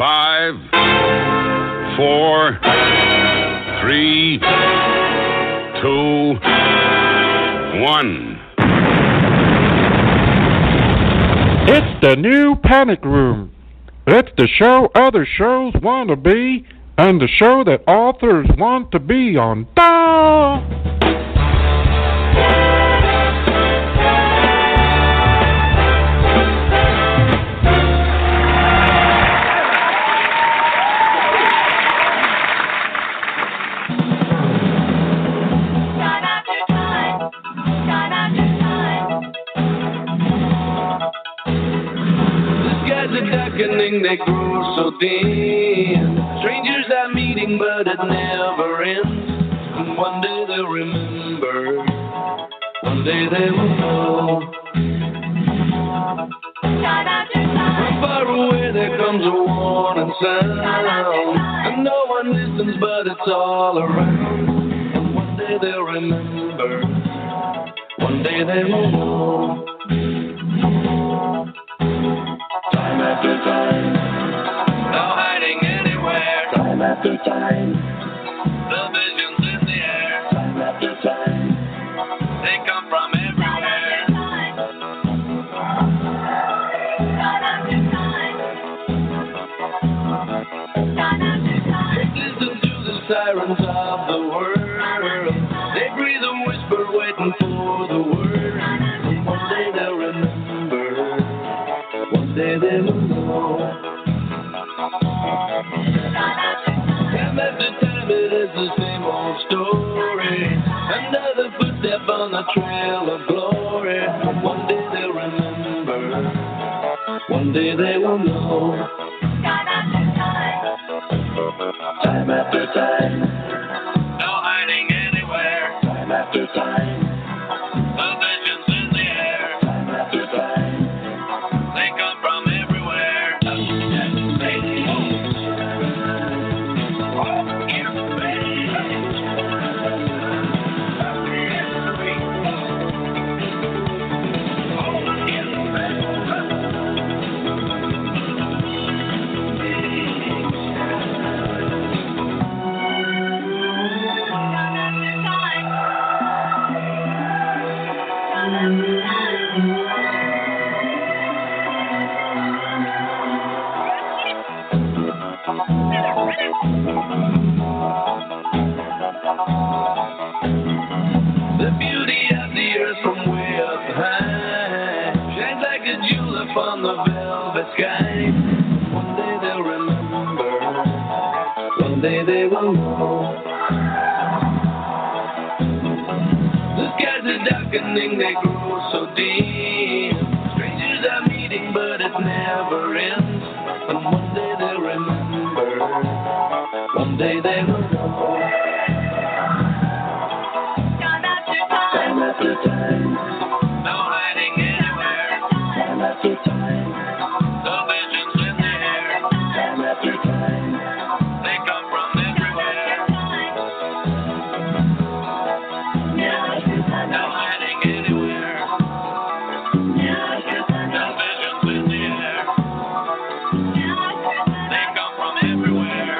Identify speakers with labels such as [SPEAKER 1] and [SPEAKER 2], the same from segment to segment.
[SPEAKER 1] 5, 4, 3, 2, 1.
[SPEAKER 2] It's the new Panic Room. It's the show other shows want to be, and the show that authors want to be on.
[SPEAKER 3] They grow so dim. Strangers are meeting, but it never ends. And one day they'll remember. One day they will know. From far away there comes a warning sound, and no one listens, but it's all around. And one day they'll remember. One day they will know. Time after time, no hiding anywhere. Time after time, the visions in the air. Time after time, they come from everywhere. Time after time, listen to the sirens of the world. They breathe a whisper, waiting for the word. And one day they'll remember. One day they will know. Time after time it is the same old story. Another footstep on the trail of glory. One day they'll remember. One day they will know. Time after time, no hiding anywhere. Time after time, the visions in the air. Time after time, they come from everywhere. The beauty of the earth from way up high shines like a julep on the velvet sky. One day they'll remember. One day they will know. The skies are darkening, they grow so dim. Strangers are meeting, but it never ends. And one day they'll remember. One day they will know. Time after time, no hiding anywhere. Time after time, the visions in the air. Time after time, they come from everywhere. No hiding anywhere. The visions in the air. They come from everywhere.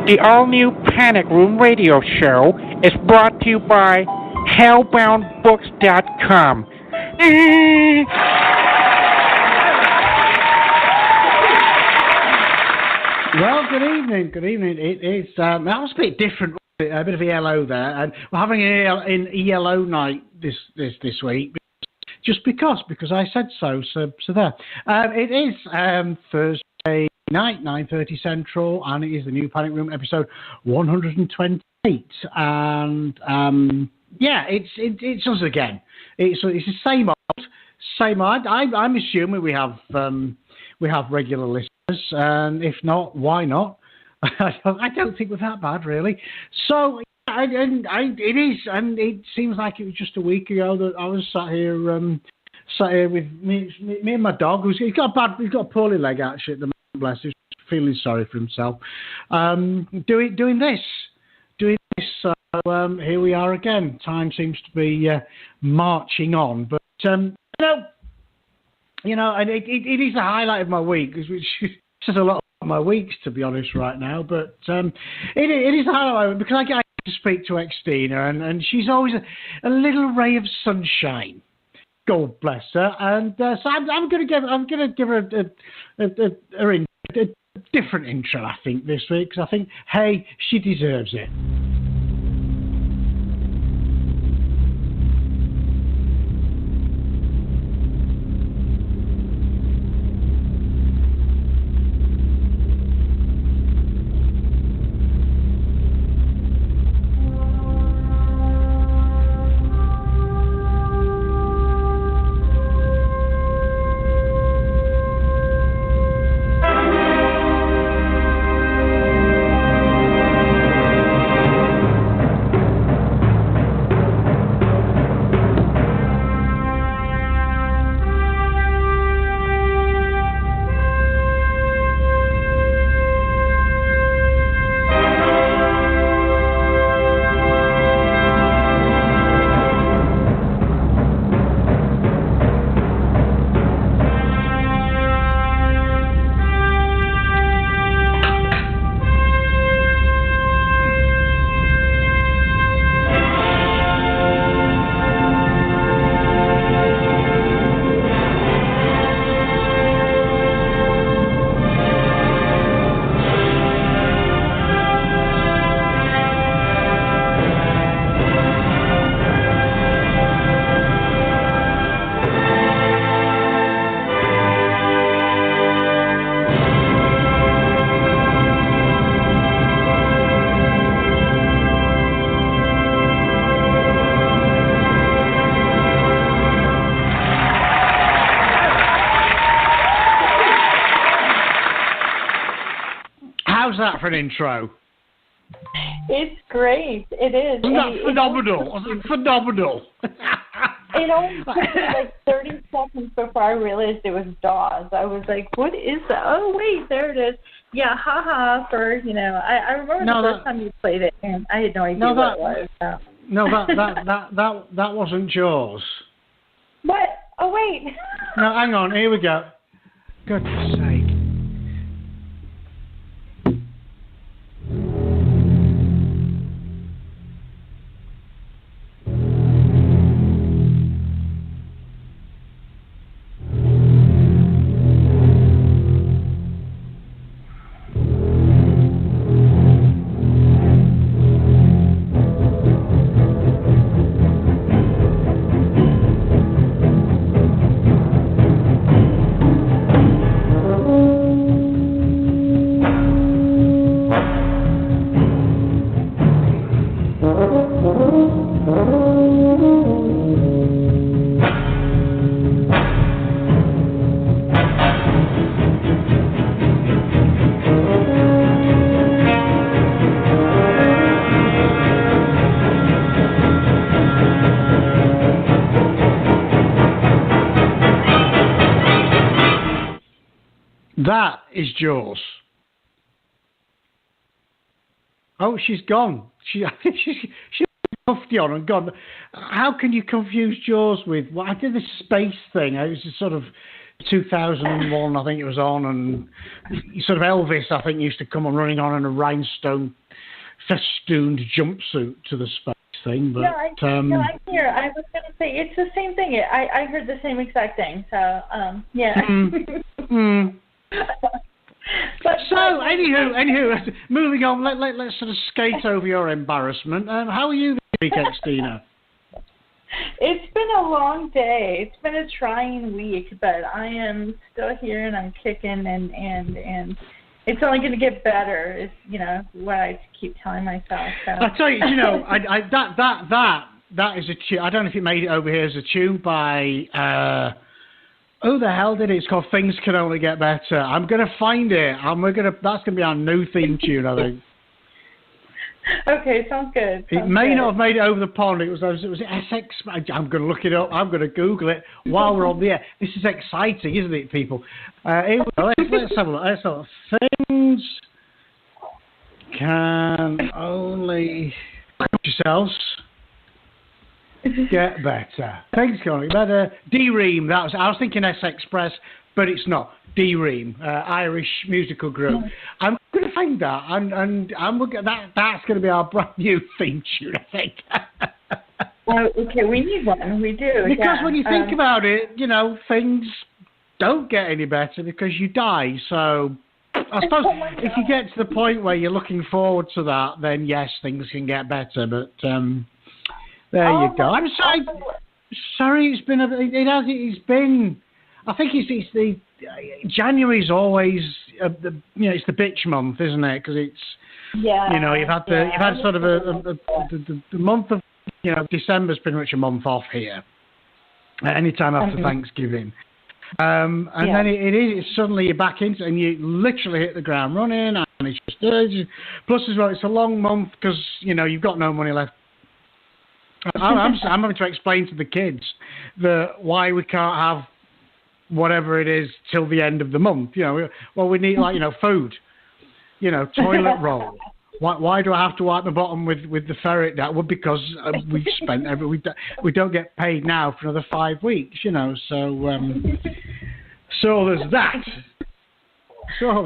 [SPEAKER 2] The all-new Panic Room radio show is brought to you by hellboundbooks.com.
[SPEAKER 4] Well, good evening. Good evening. It is that was a bit different, a bit of ELO there, and we're having an ELO night this week, just because I said so. So there. It is Thursday night, 9:30 Central, and it is the new Panic Room episode 128. And yeah, it's us again. It's the same old. I'm assuming we have regular listeners, and if not, why not? I don't think we're that bad, really. So, it is, and it seems like it was just a week ago that I was sat here with me and my dog. He's got a poorly leg actually at the moment. Bless him, feeling sorry for himself. Doing this. So here we are again. Time seems to be marching on, but and it is the highlight of my week, which says a lot of my weeks, to be honest, right now. But it is a highlight because I get to speak to Xtina, and she's always a little ray of sunshine. God bless her. And so I'm going to give her a different intro, I think, this week, because I think, hey, she deserves it. How's that for an intro?
[SPEAKER 5] It's great. It is.
[SPEAKER 4] Isn't that phenomenal? Phenomenal.
[SPEAKER 5] It only took me like 30 seconds before I realized it was Dawes. I was like, what is that? Oh, wait, there it is. Yeah, haha, I remember the first time you played it, and I had no idea what it was. So.
[SPEAKER 4] No, that wasn't Jaws.
[SPEAKER 5] What? Oh, wait.
[SPEAKER 4] No, hang on. Here we go. Goodness sake. That is Jaws. Oh, she's gone. She's puffed on and gone. How can you confuse Jaws with? Well, I did this space thing. It was sort of 2001, I think it was on, and sort of Elvis, I think, used to come on running on in a rhinestone festooned jumpsuit to the space thing. But
[SPEAKER 5] I hear. I was going to say it's the same thing. I heard the same exact thing. So yeah. Anywho,
[SPEAKER 4] moving on. Let's sort of skate over your embarrassment. How are you this week, Xtina?
[SPEAKER 5] It's been a long day. It's been a trying week, but I am still here and I'm kicking, and it's only going to get better. Is what I keep telling myself. So.
[SPEAKER 4] I tell you, that is a tune. I don't know if it made it over here as a tune by Who the hell did it? It's called Things Can Only Get Better. I'm going to find it. That's going to be our new theme tune, I think.
[SPEAKER 5] Okay, sounds good.
[SPEAKER 4] It may not have made it over the pond. It was Essex. I'm going to look it up. I'm going to Google it while we're on the air. This is exciting, isn't it, people? Here we go. Let's have a look. Let's have a look. Things can only yourselves get better. Things can only get better. D-Ream. I was thinking S-Express, but it's not. D-Ream, Irish musical group. I'm going to find that, and that's going to be our brand new theme tune, I think.
[SPEAKER 5] Okay, we need one. We do.
[SPEAKER 4] Because when you think about it, things don't get any better because you die. So I suppose if you get to the point where you're looking forward to that, then yes, things can get better. But there you go. I'm sorry. It's been. It's been. I think it's the January's always it's the bitch month, isn't it? Because it's you've had sort of the month of December's pretty much a month off here. Any time after Thanksgiving, and then it's suddenly you're back into it and you literally hit the ground running, and it's just plus as well it's a long month because you've got no money left. I'm having to explain to the kids why we can't have whatever it is till the end of the month. We need food, toilet roll. Why do I have to wipe my bottom with the ferret net? Well, because we've spent we don't get paid now for another 5 weeks. So there's that.
[SPEAKER 5] My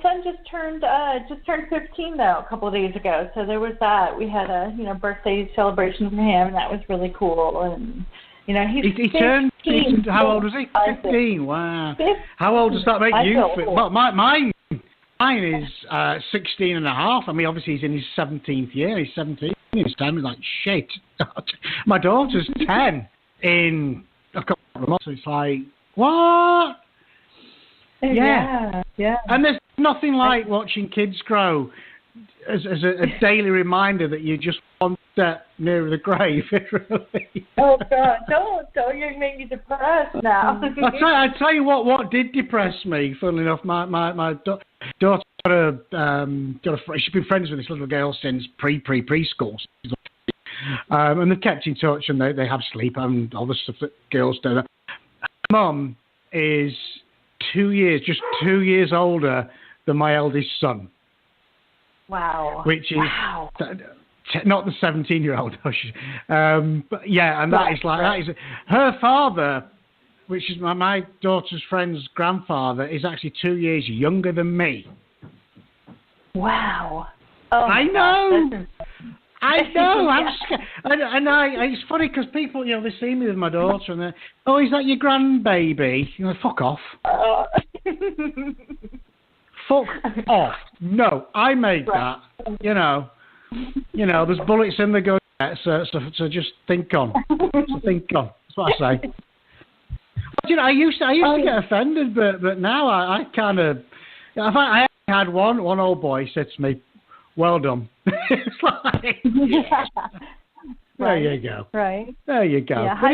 [SPEAKER 5] son just turned 15 though a couple of days ago. So there was that. We had a birthday celebration for him, and that was really cool. And he turned 15.
[SPEAKER 4] How old was he? 15. Wow. 15. How old does that make you feel? Well, mine is 16 and a half. I mean, obviously he's in his 17th year. He's 17. He's 10. He's like, shit. My daughter's 10 in a couple of months. So it's like, what? Yeah. And there's nothing like watching kids grow as a daily reminder that you just one step nearer the grave. Really.
[SPEAKER 5] Oh God! Don't you make me depressed now.
[SPEAKER 4] I tell you what did depress me. Funnily enough, my daughter got a she's been friends with this little girl since preschool. And they've kept in touch, and they have sleep and all the stuff that girls do. Mum is 2 years, 2 years older than my eldest son.
[SPEAKER 5] Wow.
[SPEAKER 4] Which is not the 17-year-old. But yeah, and that is her father, which is my daughter's friend's grandfather, is actually 2 years younger than me.
[SPEAKER 5] Wow.
[SPEAKER 4] Oh, I know. I'm scared. And it's funny because people, they see me with my daughter and they're, oh, is that your grandbaby? Fuck off. Fuck off. No, I made that. There's bullets in the gun, so just think on. That's what I say. But, I used to get offended, but now I kind of. I had one old boy said to me, "Well done." It's like, there you go.
[SPEAKER 5] Right.
[SPEAKER 4] There you go.
[SPEAKER 5] Yeah,
[SPEAKER 4] but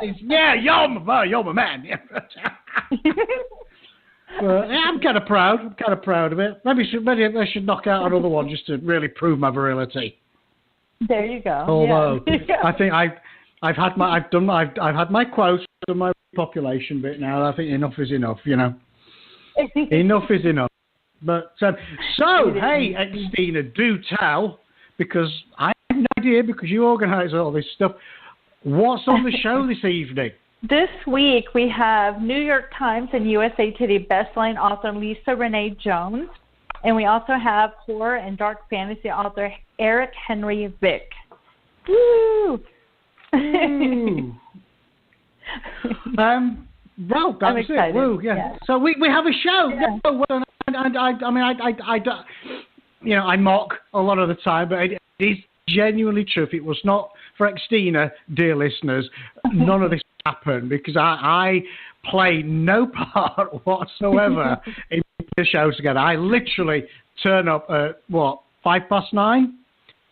[SPEAKER 4] it's you're my man. Well, I'm kind of proud. Of it. Maybe I should knock out another one just to really prove my virility.
[SPEAKER 5] There you go.
[SPEAKER 4] Although I think I've had my quotes, I've done my population bit now. I think enough is enough. Enough is enough. But hey, Xtina, do tell, because I have no idea, because you organise all this stuff. What's on the show this evening?
[SPEAKER 5] This week we have New York Times and USA Today bestselling author Lisa Renee Jones, and we also have horror and dark fantasy author Erik Henry Vick. Woo!
[SPEAKER 4] Well, that's it. Woo, yeah. So we have a show.
[SPEAKER 5] Yeah.
[SPEAKER 4] And I mock a lot of the time, but it is genuinely true. If it was not for Xtina, dear listeners, none of this would happen, because I play no part whatsoever in the show together. I literally turn up at 9:05,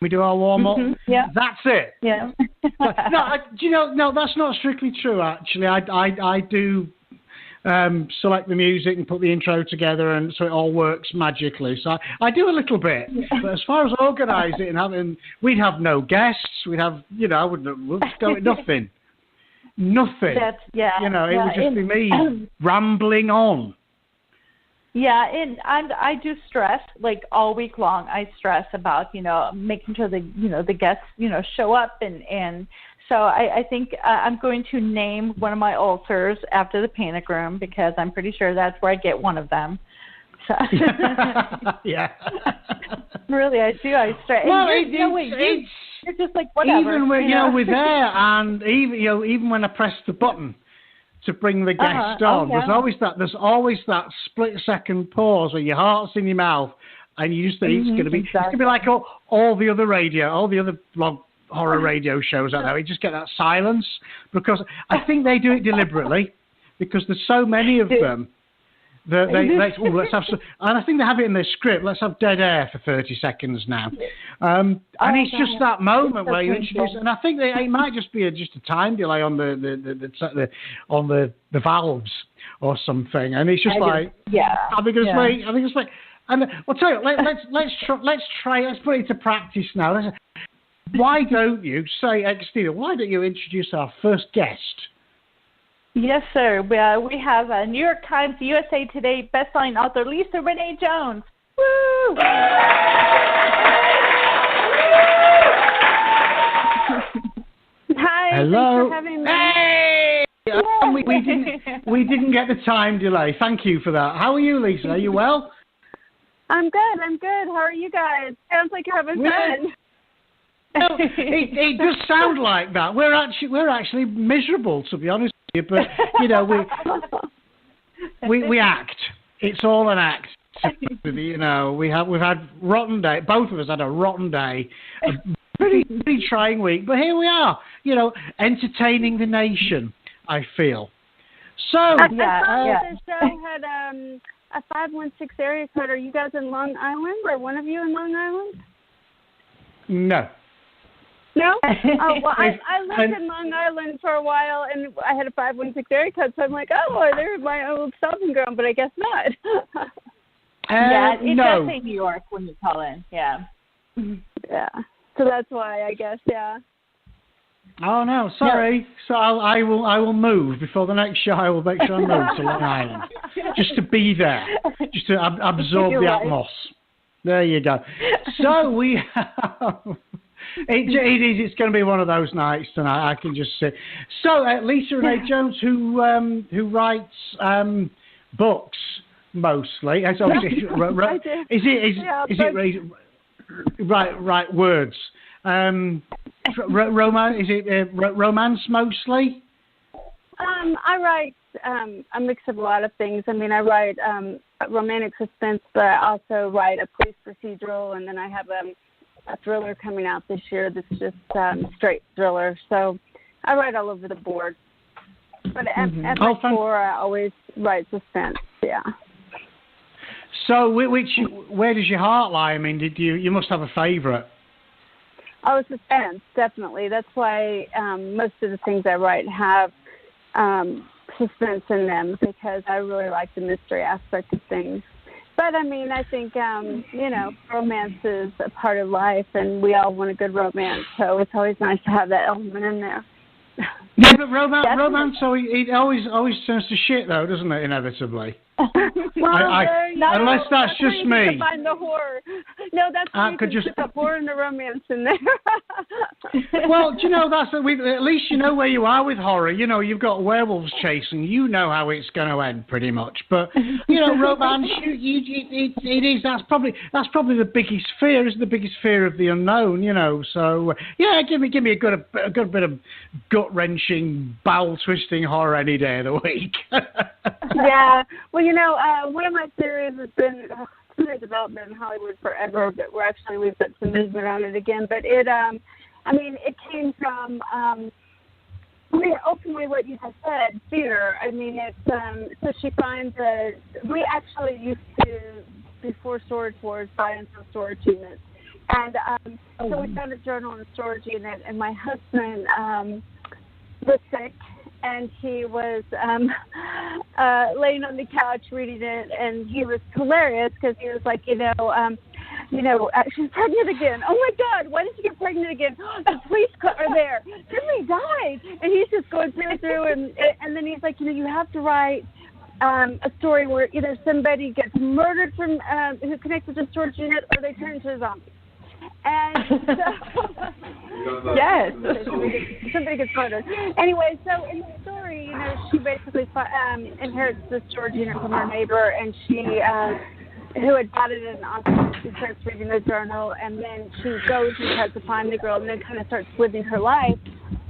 [SPEAKER 4] We do our warm-up.
[SPEAKER 5] Yeah.
[SPEAKER 4] That's it.
[SPEAKER 5] Yeah.
[SPEAKER 4] But, no, that's not strictly true, actually. I do select the music and put the intro together, and so it all works magically. So I do a little bit. But as far as organising and having, we'd have no guests. We'd have, we'd go with nothing. Nothing. It would just be me rambling on.
[SPEAKER 5] Yeah, and I do stress, like all week long. I stress about, making sure that, the guests, show up. And so I think I'm going to name one of my altars after the panic room, because I'm pretty sure that's where I get one of them. So.
[SPEAKER 4] Yeah.
[SPEAKER 5] Really, I do. I stress. Well, you're just like, whatever.
[SPEAKER 4] Even when, we're there, and even when I press the button to bring the guest on, there's always that split-second pause where your heart's in your mouth, and you just think it's going to be like all the other blog horror radio shows out there. You just get that silence, because I think they do it deliberately, because there's so many of them. Let's have some, and I think they have it in their script. Let's have dead air for 30 seconds now, and it's just that moment where you introduce. And I think it might just be just a time delay on the valves or something, and it's just I think it's like, and I'll tell you, let's put it into practice now. Why don't you say, Xtina? Why don't you introduce our first guest?
[SPEAKER 5] Yes, sir. We have a New York Times, USA Today bestselling author Lisa Renee Jones. Woo! Hi.
[SPEAKER 6] Hello. Thanks for having me.
[SPEAKER 4] Hey! We didn't get the time delay. Thank you for that. How are you, Lisa? Are you well?
[SPEAKER 6] I'm good. How are you guys? Sounds like you're having fun.
[SPEAKER 4] No, it does sound like that. We're actually miserable, to be honest. But we act. It's all an act. We've had rotten day. Both of us had a rotten day, a pretty trying week. But here we are. Entertaining the nation. I feel. So
[SPEAKER 6] I thought the show had a 516 area code. Are you guys in Long Island, or one of you in Long Island?
[SPEAKER 4] No.
[SPEAKER 6] No? Oh, well, I lived in Long Island for a while, and I had a 516 area code, so I'm like, there's my old stomping ground, but I guess not.
[SPEAKER 5] It does say New York when you call in, yeah.
[SPEAKER 6] Yeah, so that's why, I guess, yeah.
[SPEAKER 4] Oh, no, sorry. No. So I will move before the next show. I will make sure I move to Long Island, just to be there, just to absorb the atmos. There you go. So we have... It's going to be one of those nights tonight. I can just see. So Lisa Renee Jones, who writes books mostly. Is it right words? Romance mostly?
[SPEAKER 6] I write a mix of a lot of things. I mean, I write romantic suspense, but I also write a police procedural, and then I have a thriller coming out this year that's just straight thriller. So I write all over the board. But at my core, I always write suspense, yeah.
[SPEAKER 4] So where does your heart lie? I mean, you must have a favourite.
[SPEAKER 6] Oh, suspense, definitely. That's why most of the things I write have suspense in them, because I really like the mystery aspect of things. But, I mean, I think, romance is a part of life, and we all want a good romance, so it's always nice to have that element in there.
[SPEAKER 4] Yeah, but romance it always turns to shit, though, doesn't it, inevitably? Unless that's just me.
[SPEAKER 6] To find the horror. No, that's the horror and the romance in there.
[SPEAKER 4] Well, at least you know where you are with horror. You've got werewolves chasing. You know how it's going to end, pretty much. But romance, it is. That's probably the biggest fear. Is the biggest fear of the unknown. So give me a good bit of gut wrenching, bowel twisting horror any day of the week.
[SPEAKER 6] Yeah. Well, one of my theories has been under development in Hollywood forever, but we've got some movement on it again. But it came from, ultimately what you just said, fear. I mean, it's, so she finds we actually used to, before Storage Wars, buy and sell storage units. And so we found a journal in a storage unit, and my husband was sick, and he was laying on the couch reading it, and he was hilarious because he was like, she's pregnant again. Oh my God, why did you get pregnant again? The police are there. Somebody died. And he's just going through, and then he's like, you have to write a story where either somebody gets murdered from who connected to the storage unit, or they turn into a zombie. And so, yes, somebody gets murdered. Anyway, so in the story, she basically inherits the storage unit from her neighbor, and she, who had bought it in an auction, she starts reading the journal, and then she goes and tries to find the girl, and then kind of starts living her life.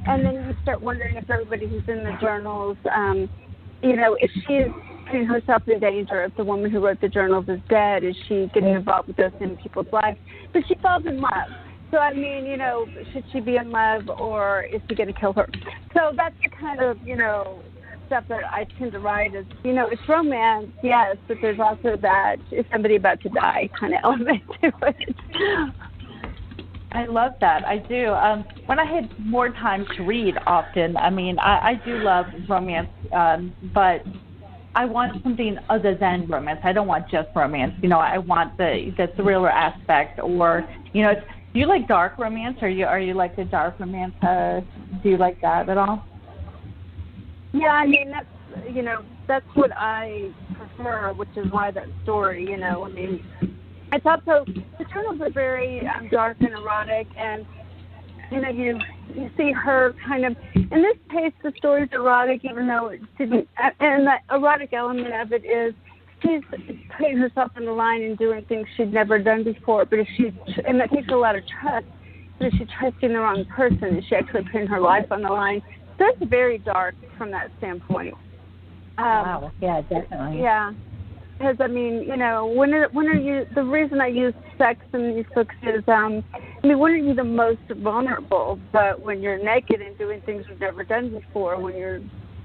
[SPEAKER 6] And then you start wondering if everybody who's in the journals, if she's putting herself in danger, if the woman who wrote the journals is dead, is she getting involved with those in people's lives? But she falls in love. So, I mean, should she be in love, or is he going to kill her? So that's the kind of, stuff that I tend to write is, it's romance, yes, but there's also that is somebody about to die kind of element to it.
[SPEAKER 7] I love that. I do. When I had more time to read often, I do love romance, but I want something other than romance. I don't want just romance. I want the thriller aspect, or, do you like dark romance? Are you like the dark romance? Do you like that at all?
[SPEAKER 6] Yeah, that's what I prefer, which is why that story, it's also, the journals are very dark and erotic, and, you see her kind of, in this case, the story's erotic, even though it didn't, and the erotic element of it is she's putting herself on the line and doing things she'd never done before, but and that takes a lot of trust, but if she's trusting the wrong person, is she actually putting her life on the line? So it's very dark from that standpoint.
[SPEAKER 7] Wow, yeah, definitely.
[SPEAKER 6] Yeah. Because, when are you, the reason I use sex in these books is, when are you the most vulnerable? But when you're naked and doing things you've never done before, when you're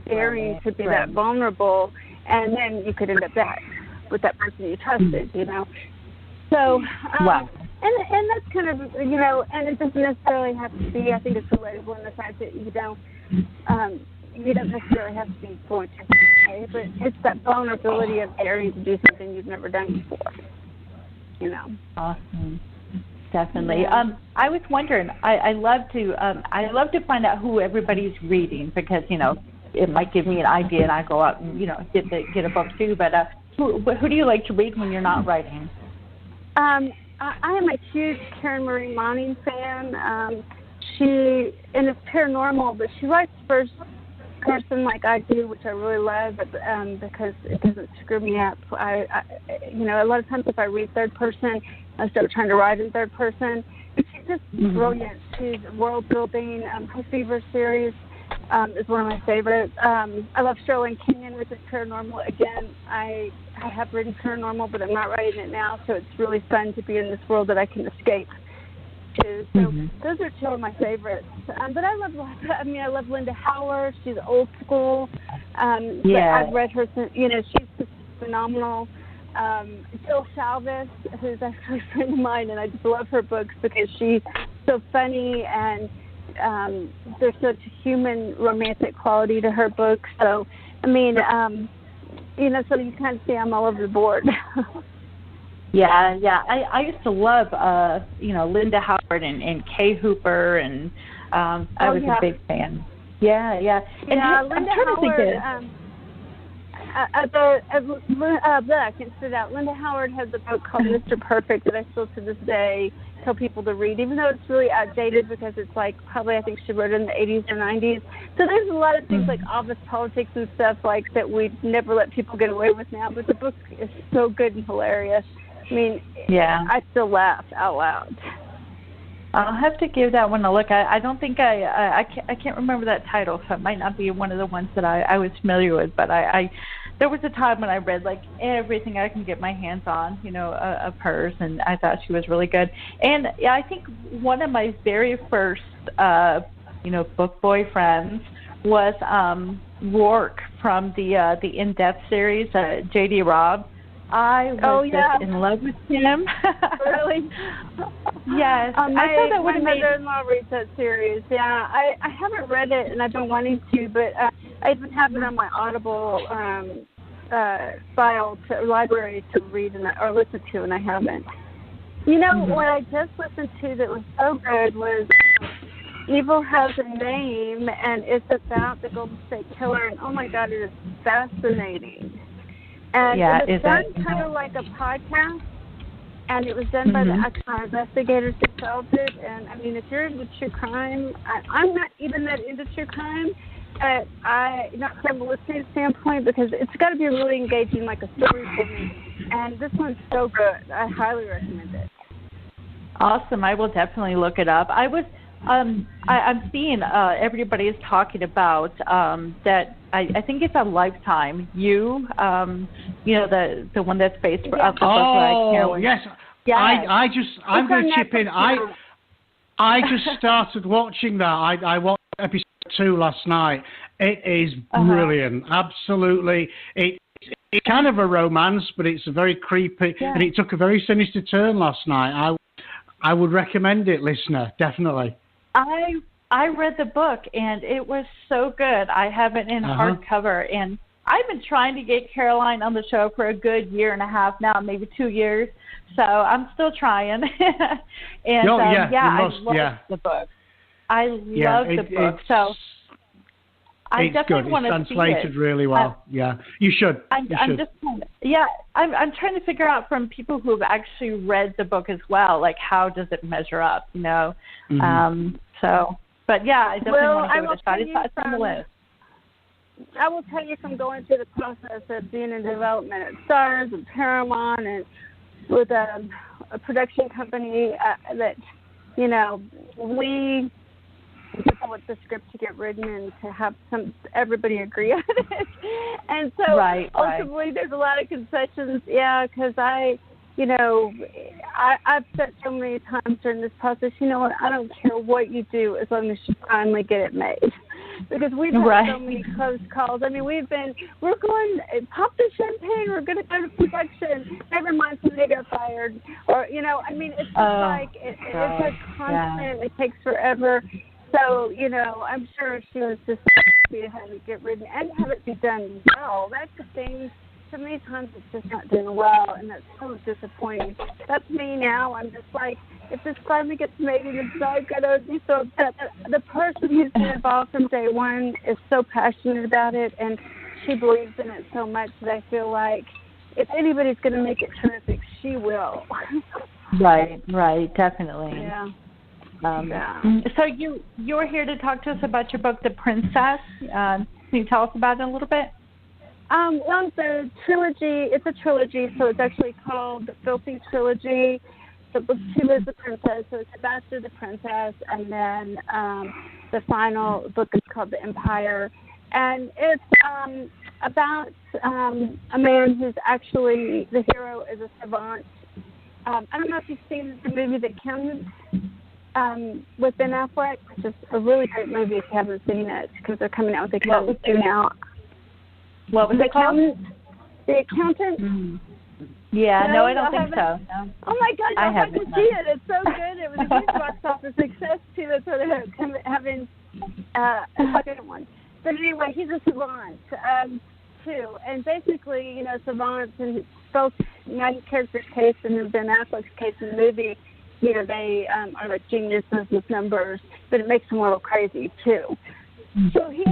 [SPEAKER 6] daring to be that vulnerable, and then you could end up back with that person you trusted, So,
[SPEAKER 7] wow.
[SPEAKER 6] And that's kind of, and it doesn't necessarily have to be, I think it's relatable in the fact that you don't necessarily have to be going to okay, but it's that vulnerability of daring to do something you've never done before,
[SPEAKER 7] Awesome. Definitely. Yeah. I was wondering, I love to find out who everybody's reading, because, it might give me an idea and I go out and, get a book too, but who do you like to read when you're not writing?
[SPEAKER 6] I am a huge Karen Marie Moning fan. And it's paranormal, but she writes first person like I do, which I really love, because it doesn't screw me up. I a lot of times if I read third person, I start trying to write in third person. She's just brilliant. She's world building. Her Fever series is one of my favorites. I love Sterling Kenyon, which is paranormal. Again, I have written paranormal, but I'm not writing it now, so it's really fun to be in this world that I can escape to. So those are two of my favorites. But I love Linda Howard. She's old school. But I've read her since, she's just phenomenal. Jill Shalvis, who's actually a friend of mine, and I just love her books because she's so funny, and there's such a human romantic quality to her books. So, so you kind of see I'm all over the board.
[SPEAKER 7] Yeah. I used to love, Linda Howard and Kay Hooper, and I was a big fan. Yeah. And
[SPEAKER 6] Linda Howard. I can't sit out. Linda Howard has a book called Mr. Perfect that I still to this day tell people to read, even though it's really outdated because it's like probably I think she wrote it in the 80s or 90s. So there's a lot of things like office politics and stuff like that we never let people get away with now. But the book is so good and hilarious. I still laugh out loud.
[SPEAKER 7] I'll have to give that one a look. I don't think I can't remember that title, so it might not be one of the ones that I was familiar with. But there was a time when I read like everything I can get my hands on, of hers, and I thought she was really good. And I think one of my very first, book boyfriends was Rourke from the In Depth series, J.D. Robb. I was just in love with him.
[SPEAKER 6] Really?
[SPEAKER 7] Yes. I thought that would have made...
[SPEAKER 6] mother-in-law reads that series. Yeah, I haven't read it, and I've been wanting to, but I've been having it on my Audible library to read or listen to, and I haven't. You know, what I just listened to that was so good was Evil Has a Name, and it's about the Golden State Killer, and oh my God, it is fascinating. And it was done kind of like a podcast, and it was done by the actual investigators who solved it. And I mean, if you're into true crime, I'm not even that into true crime, but not from a listening standpoint, because it's got to be really engaging, like a story for me. And this one's so good. I highly recommend it.
[SPEAKER 7] Awesome. I will definitely look it up. I'm seeing everybody is talking about that. I think it's a Lifetime. You know, the one that's based for the book.
[SPEAKER 4] Oh, yes. I'm going to chip in. I just started watching that. I watched episode 2 last night. It is brilliant. Absolutely. It's kind of a romance, but it's a very creepy, and it took a very sinister turn last night. I would recommend it, listener, definitely.
[SPEAKER 7] I read the book, and it was so good. I have it in hardcover, and I've been trying to get Caroline on the show for a good year and a half now, maybe 2 years. So I'm still trying. And I love the book. I love the book. So I definitely want to see it. It's translated
[SPEAKER 4] really well. You should.
[SPEAKER 7] I'm trying to figure out from people who have actually read the book as well, like how does it measure up, you know? But yeah, I definitely want to give it a shot. It's on the list.
[SPEAKER 6] I will tell you from going through the process of being in development at Stars and Paramount and with a production company that, you know, we want the script to get written and to have everybody agree on it. And so ultimately there's a lot of concessions, because I've said so many times during this process, you know what, I don't care what you do as long as you finally get it made. Because we've had so many close calls. I mean, we're going, pop the champagne, we're going to go to production. Never mind, somebody got fired. Or, you know, I mean, it's just it's a constant, it takes forever. So, you know, I'm sure she was just happy to have it get written and have it be done well. That's the thing. So many times it's just not done well, and that's so disappointing. That's me now. I'm just like, if this finally gets made and it's not good, I would be so upset. The person who's been involved from day one is so passionate about it, and she believes in it so much that I feel like if anybody's going to make it terrific, she will.
[SPEAKER 7] Right, definitely.
[SPEAKER 6] Yeah.
[SPEAKER 7] So you're here to talk to us about your book, The Princess. Can you tell us about it a little bit?
[SPEAKER 6] Well, the trilogy, it's a trilogy, so it's actually called the Filthy Trilogy. So book 2 is The Princess, so it's Bastard the Princess, and then the final book is called The Empire. And it's about a man who's actually, the hero is a savant. I don't know if you've seen the movie The Accountant with Ben Affleck, which is a really great movie if you haven't seen it, because they're coming out with The Accountant 2 now.
[SPEAKER 7] What was it called?
[SPEAKER 6] The Accountant.
[SPEAKER 7] Mm-hmm. Yeah, no, I don't think so. No.
[SPEAKER 6] Oh my God, I have to see it. It's so good. It was a huge box office success too. That's why they're having a second one. But anyway, he's a savant too, and basically, you know, savants in both my character's case and in Ben Affleck's case in the movie, you know, they are like geniuses with numbers, but it makes them a little crazy too. So he's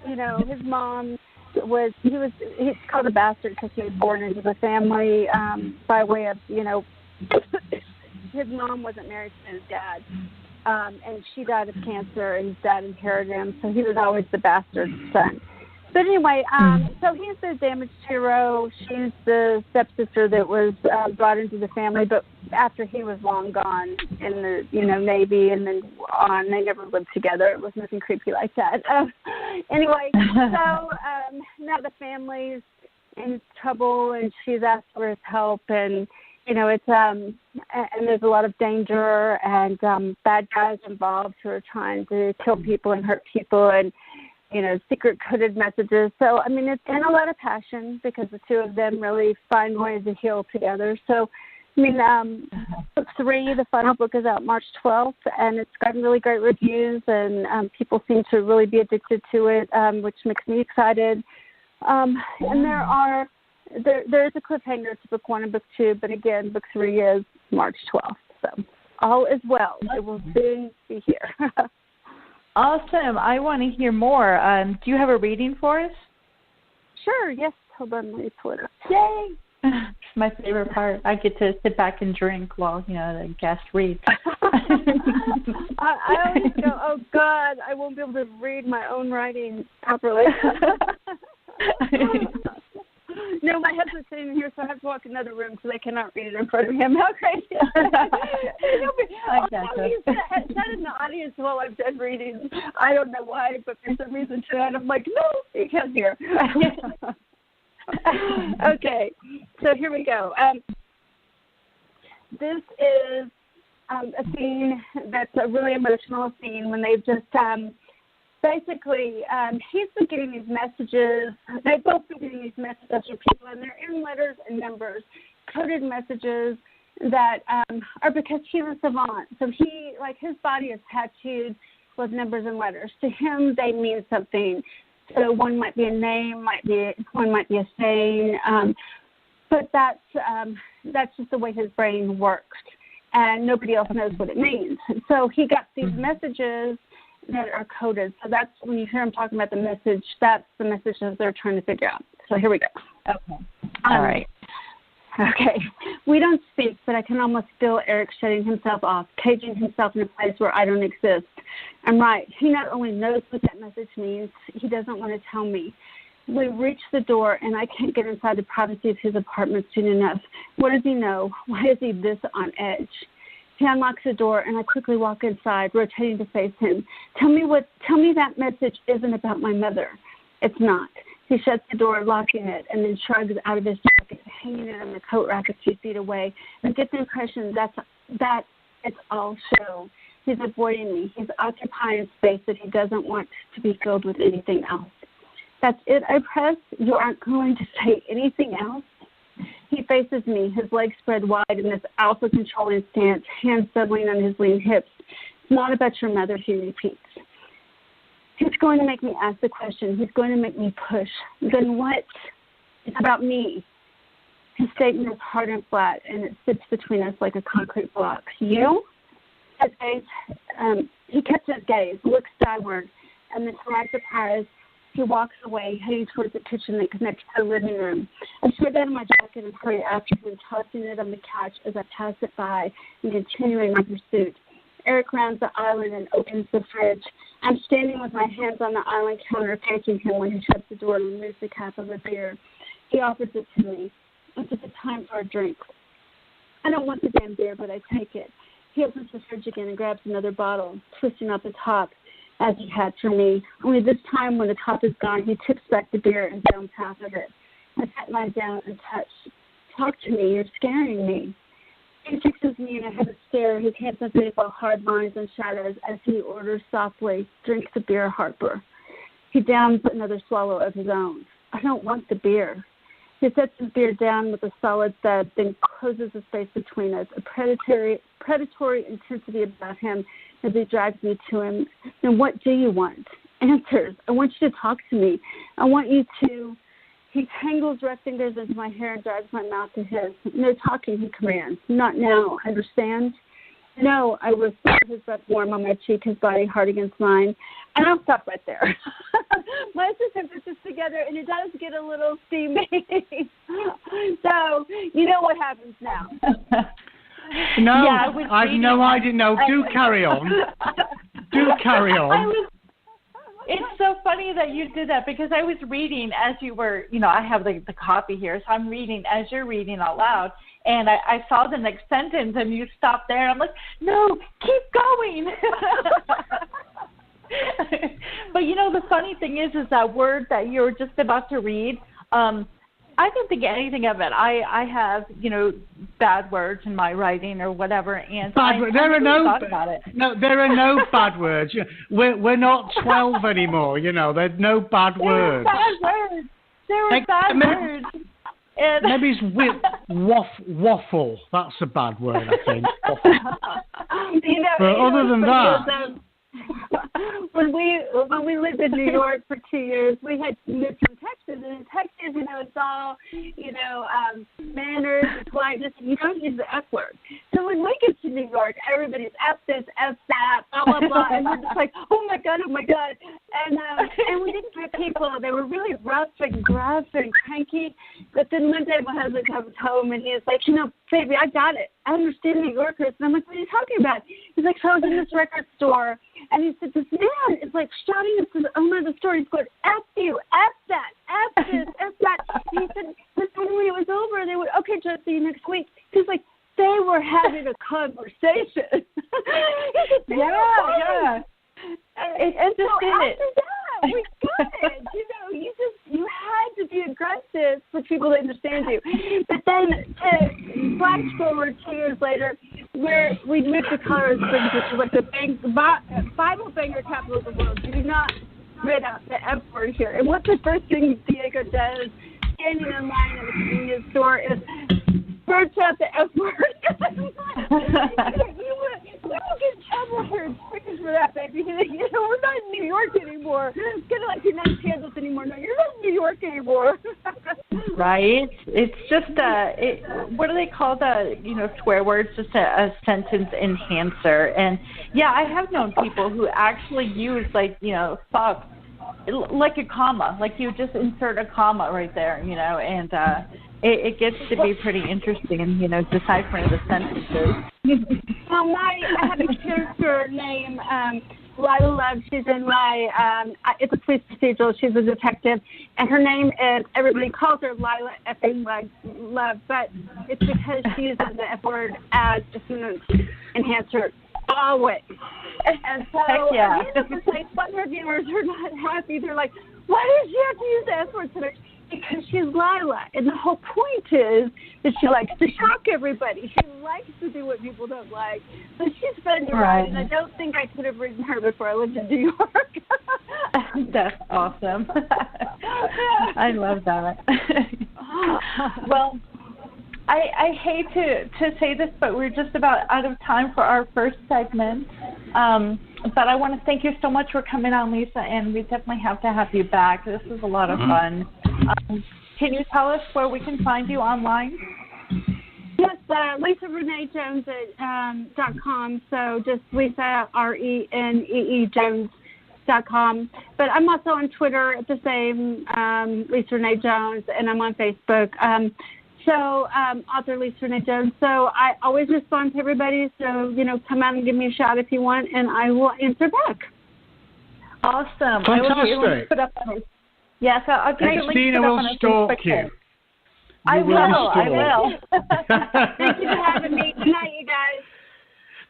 [SPEAKER 6] you know, his mom he's called a bastard because he was born into the family by way of, you know, his mom wasn't married to his dad, and she died of cancer, and his dad inherited him, so he was always the bastard son. But anyway, so he's the damaged hero. She's the stepsister that was brought into the family, but after he was long gone in the, you know, Navy and then on, they never lived together. It was nothing creepy like that. Anyway, so now the family's in trouble, and she's asked for his help, and you know, it's and there's a lot of danger and bad guys involved who are trying to kill people and hurt people, and secret coded messages. So, I mean, it's in a lot of passion because the two of them really find ways to heal together. So, I mean, book 3, the final book, is out March 12th, and it's gotten really great reviews, and people seem to really be addicted to it, which makes me excited. And there's a cliffhanger to book 1 and book 2, but again, book 3 is March 12th. So all is well. It will soon be here.
[SPEAKER 7] Awesome. I want to hear more. Do you have a reading for us?
[SPEAKER 6] Sure. Yes. Hold on. Let me pull it up. Yay.
[SPEAKER 7] It's my favorite part. I get to sit back and drink while, the guest reads.
[SPEAKER 6] I always go, oh, God, I won't be able to read my own writing properly. No, my husband's sitting here, so I have to walk in another room because I cannot read it in front of him. How crazy. He's sat in the audience while I'm done reading. I don't know why, but for some reason tonight I'm like, no, he can't hear. Okay, so here we go. This is a scene that's a really emotional scene when they've just basically he's been getting these messages. They've both been getting these messages from people, and they're in letters and numbers, coded messages that are because he's a savant. So his body is tattooed with numbers and letters. To him, they mean something. So one might be a name, one might be a saying, but that's just the way his brain works, and nobody else knows what it means. So he got these messages that are coded. So that's when you hear him talking about the message, that's the messages they're trying to figure out. So here we go.
[SPEAKER 7] Okay. All right.
[SPEAKER 6] Okay. We don't speak, but I can almost feel Erik shutting himself off, caging himself in a place where I don't exist. I'm right. He not only knows what that message means, he doesn't want to tell me. We reach the door, and I can't get inside the privacy of his apartment soon enough. What does he know? Why is he this on edge? He unlocks the door, and I quickly walk inside, rotating to face him. Tell me that message isn't about my mother. It's not. He shuts the door, locking it, and then shrugs out of his jacket, hanging it on the coat rack a few feet away. I get the impression that it's all show. He's avoiding me. He's occupying space that he doesn't want to be filled with anything else. That's it, I press. You aren't going to say anything else? He faces me, his legs spread wide in this alpha controlling stance, hands settling on his lean hips. It's not about your mother, he repeats. He's going to make me ask the question. He's going to make me push. Then what? It's about me. His statement is hard and flat, and it sits between us like a concrete block. You? His gaze, he kept his gaze, looks skyward, and then to my surprise, he walks away, heading towards the kitchen that connects to the living room. I slid out of my jacket and hurry after him, tossing it on the couch as I pass it by and continuing my pursuit. Erik rounds the island and opens the fridge. I'm standing with my hands on the island counter, facing him when he shuts the door and removes the cap of a beer. He offers it to me. It's a time for a drink. I don't want the damn beer, but I take it. He opens the fridge again and grabs another bottle, twisting up the top as he had for me. Only this time, when the top is gone, he tips back the beer and downs half of it. I pat mine down and touch. Talk to me. You're scaring me. He fixes me in a heavy stare, his hands on face while hard lines and shadows as he orders softly, drink the beer, Harper. He downs another swallow of his own. I don't want the beer. He sets his beer down with a solid thud, then closes the space between us, a predatory intensity about him as he drags me to him. Then what do you want? Answers. I want you to talk to me. I want you to... He tangles rough fingers into my hair and drives my mouth to his. No talking, he commands. Not now, understand? No, I whisper, his breath warm on my cheek, his body hard against mine. And I'll stop right there. My sister puts this together, and it does get a little steamy. So, you know what happens now.
[SPEAKER 4] No,
[SPEAKER 7] yeah,
[SPEAKER 4] I've no idea. No, do carry on. Do carry on.
[SPEAKER 7] It's so funny that you did that because I was reading as you were, I have the copy here, so I'm reading as you're reading out loud, and I saw the next sentence, and you stopped there, and I'm like, no, keep going. But, the funny thing is that word that you were just about to read, I didn't think anything of it. I have, bad words in my writing or whatever, and
[SPEAKER 4] there are no bad words. We're not 12 anymore. There's no bad words.
[SPEAKER 7] There were bad words. And
[SPEAKER 4] maybe it's waffle. That's a bad word, I think. But other than that.
[SPEAKER 6] When we lived in New York for 2 years, we had moved from Texas, and in Texas, it's all, manners, it's politeness. You don't use the F word. So when we get to New York, everybody's F this, F that, blah, blah, blah, and we're just like, oh my God. And we didn't get people. They were really rough and gruff and cranky. But then one day my husband comes home, and he's like, baby, I got it. I understand New Yorkers. And I'm like, what are you talking about? He's like, so I was in this record store, and he said, this man is like shouting at the owner of the store. He's going, F you, F that, F this, F that. And he said, but then when it was over, they would, okay, Joe, see you next week. He's like, they were having a conversation.
[SPEAKER 7] Yeah.
[SPEAKER 6] And so after that, we got it. You had to be aggressive for people to understand you. But then, flash forward 2 years later, where we moved to Colorado Springs, which is like the Bible banger capital of the world. You do not spit out the F word here. And what's the first thing Diego does, standing in line at the convenience store, is spurts out the F word. We don't get in trouble here in Springs for that, baby. We're not in New York anymore. It's kind of like you're not in Kansas anymore. No, you're not in New York anymore.
[SPEAKER 7] Right? It's just what do they call the swear words? Just a sentence enhancer. And yeah, I have known people who actually use fuck, like a comma, like you just insert a comma right there, and it gets to be pretty interesting, deciphering the sentences.
[SPEAKER 6] Well, I have a character named Lila Love. She's in my, it's a police procedural. She's a detective, and her name is, everybody calls her Lila effing Love, but it's because she uses the F word as a sentence enhancer always. And so, some reviewers are not happy. They're like, why does she have to use the F word so much? Because she's Lila, and the whole point is that she likes to shock everybody. She likes to do what people don't like. So she's fun to ride, and I don't think I could have ridden her before I lived in New York.
[SPEAKER 7] That's awesome. I love that. Well, I hate to say this, but we're just about out of time for our first segment. But I want to thank you so much for coming on, Lisa, and we definitely have to have you back. This was a lot of fun. Can you tell us where we can find you online?
[SPEAKER 6] Yes, LisaReneeJones.com. So just Lisa, RENEE Jones.com. But I'm also on Twitter at the same, Lisa Renee Jones, and I'm on Facebook. Author Lisa Renee Jones. So I always respond to everybody. So, come out and give me a shout if you want, and I will answer back.
[SPEAKER 7] Awesome.
[SPEAKER 4] Fantastic.
[SPEAKER 7] Yes, I'll get the link
[SPEAKER 4] Xtina will stalk you.
[SPEAKER 7] I will.
[SPEAKER 6] Thank you for having me. Good night, you guys.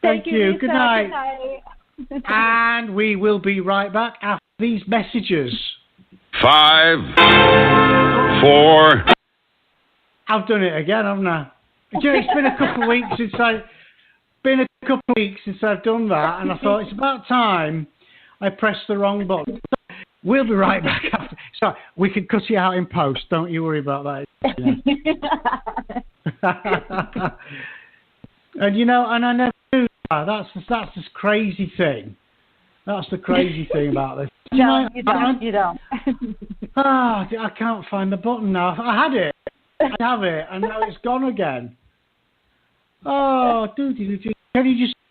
[SPEAKER 4] Thank you.
[SPEAKER 7] Lisa.
[SPEAKER 4] Good night. And we will be right back after these messages.
[SPEAKER 1] 5, 4.
[SPEAKER 4] I've done it again, haven't I? It's been a couple of weeks since I've done that, and I thought it's about time I pressed the wrong button. We'll be right back after. So we can cut you out in post. Don't you worry about that. And and I never do that. That's this crazy thing. That's the crazy thing about this.
[SPEAKER 7] You don't.
[SPEAKER 4] I can't find the button now. I had it. I have it, and now it's gone again. Oh, can you just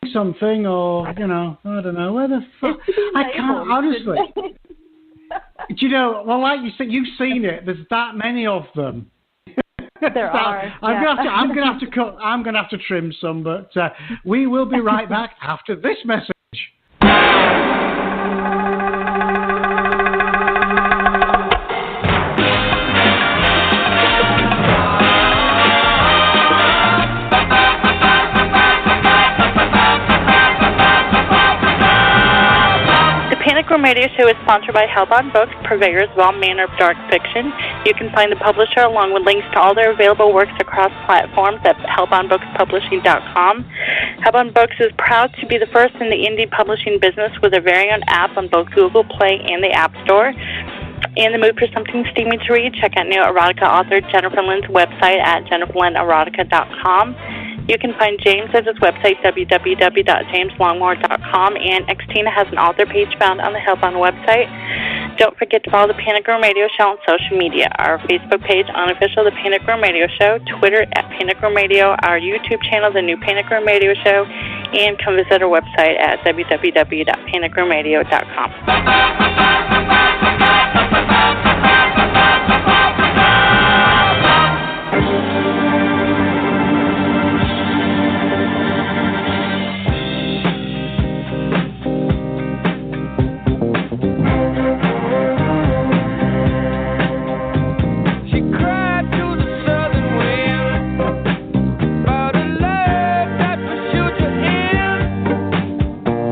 [SPEAKER 4] do something, or I don't know where the fuck? I can't honestly. Well, like you said, you've seen it. There's that many of them.
[SPEAKER 7] There are.
[SPEAKER 4] I'm gonna have to trim some, but we will be right back after this message.
[SPEAKER 8] Room Radio Show is sponsored by Hellbound Books, purveyors of all manner of dark fiction. You can find the publisher along with links to all their available works across platforms at hellboundbookspublishing.com. Hellbound Books is proud to be the first in the indie publishing business with a very own app on both Google Play and the App Store. In the mood for something steamy to read, check out new erotica author Jennifer Lynn's website at jenniferlynnerotica.com. You can find James at his website, www.jameslongmore.com, and Xtina has an author page found on the Hellbound website. Don't forget to follow the Panic Room Radio Show on social media. Our Facebook page, Unofficial The Panic Room Radio Show, Twitter at Panic Room Radio, our YouTube channel, The New Panic Room Radio Show, and come visit our website at www.panicroomradio.com.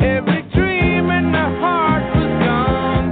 [SPEAKER 3] Every dream in the heart was gone.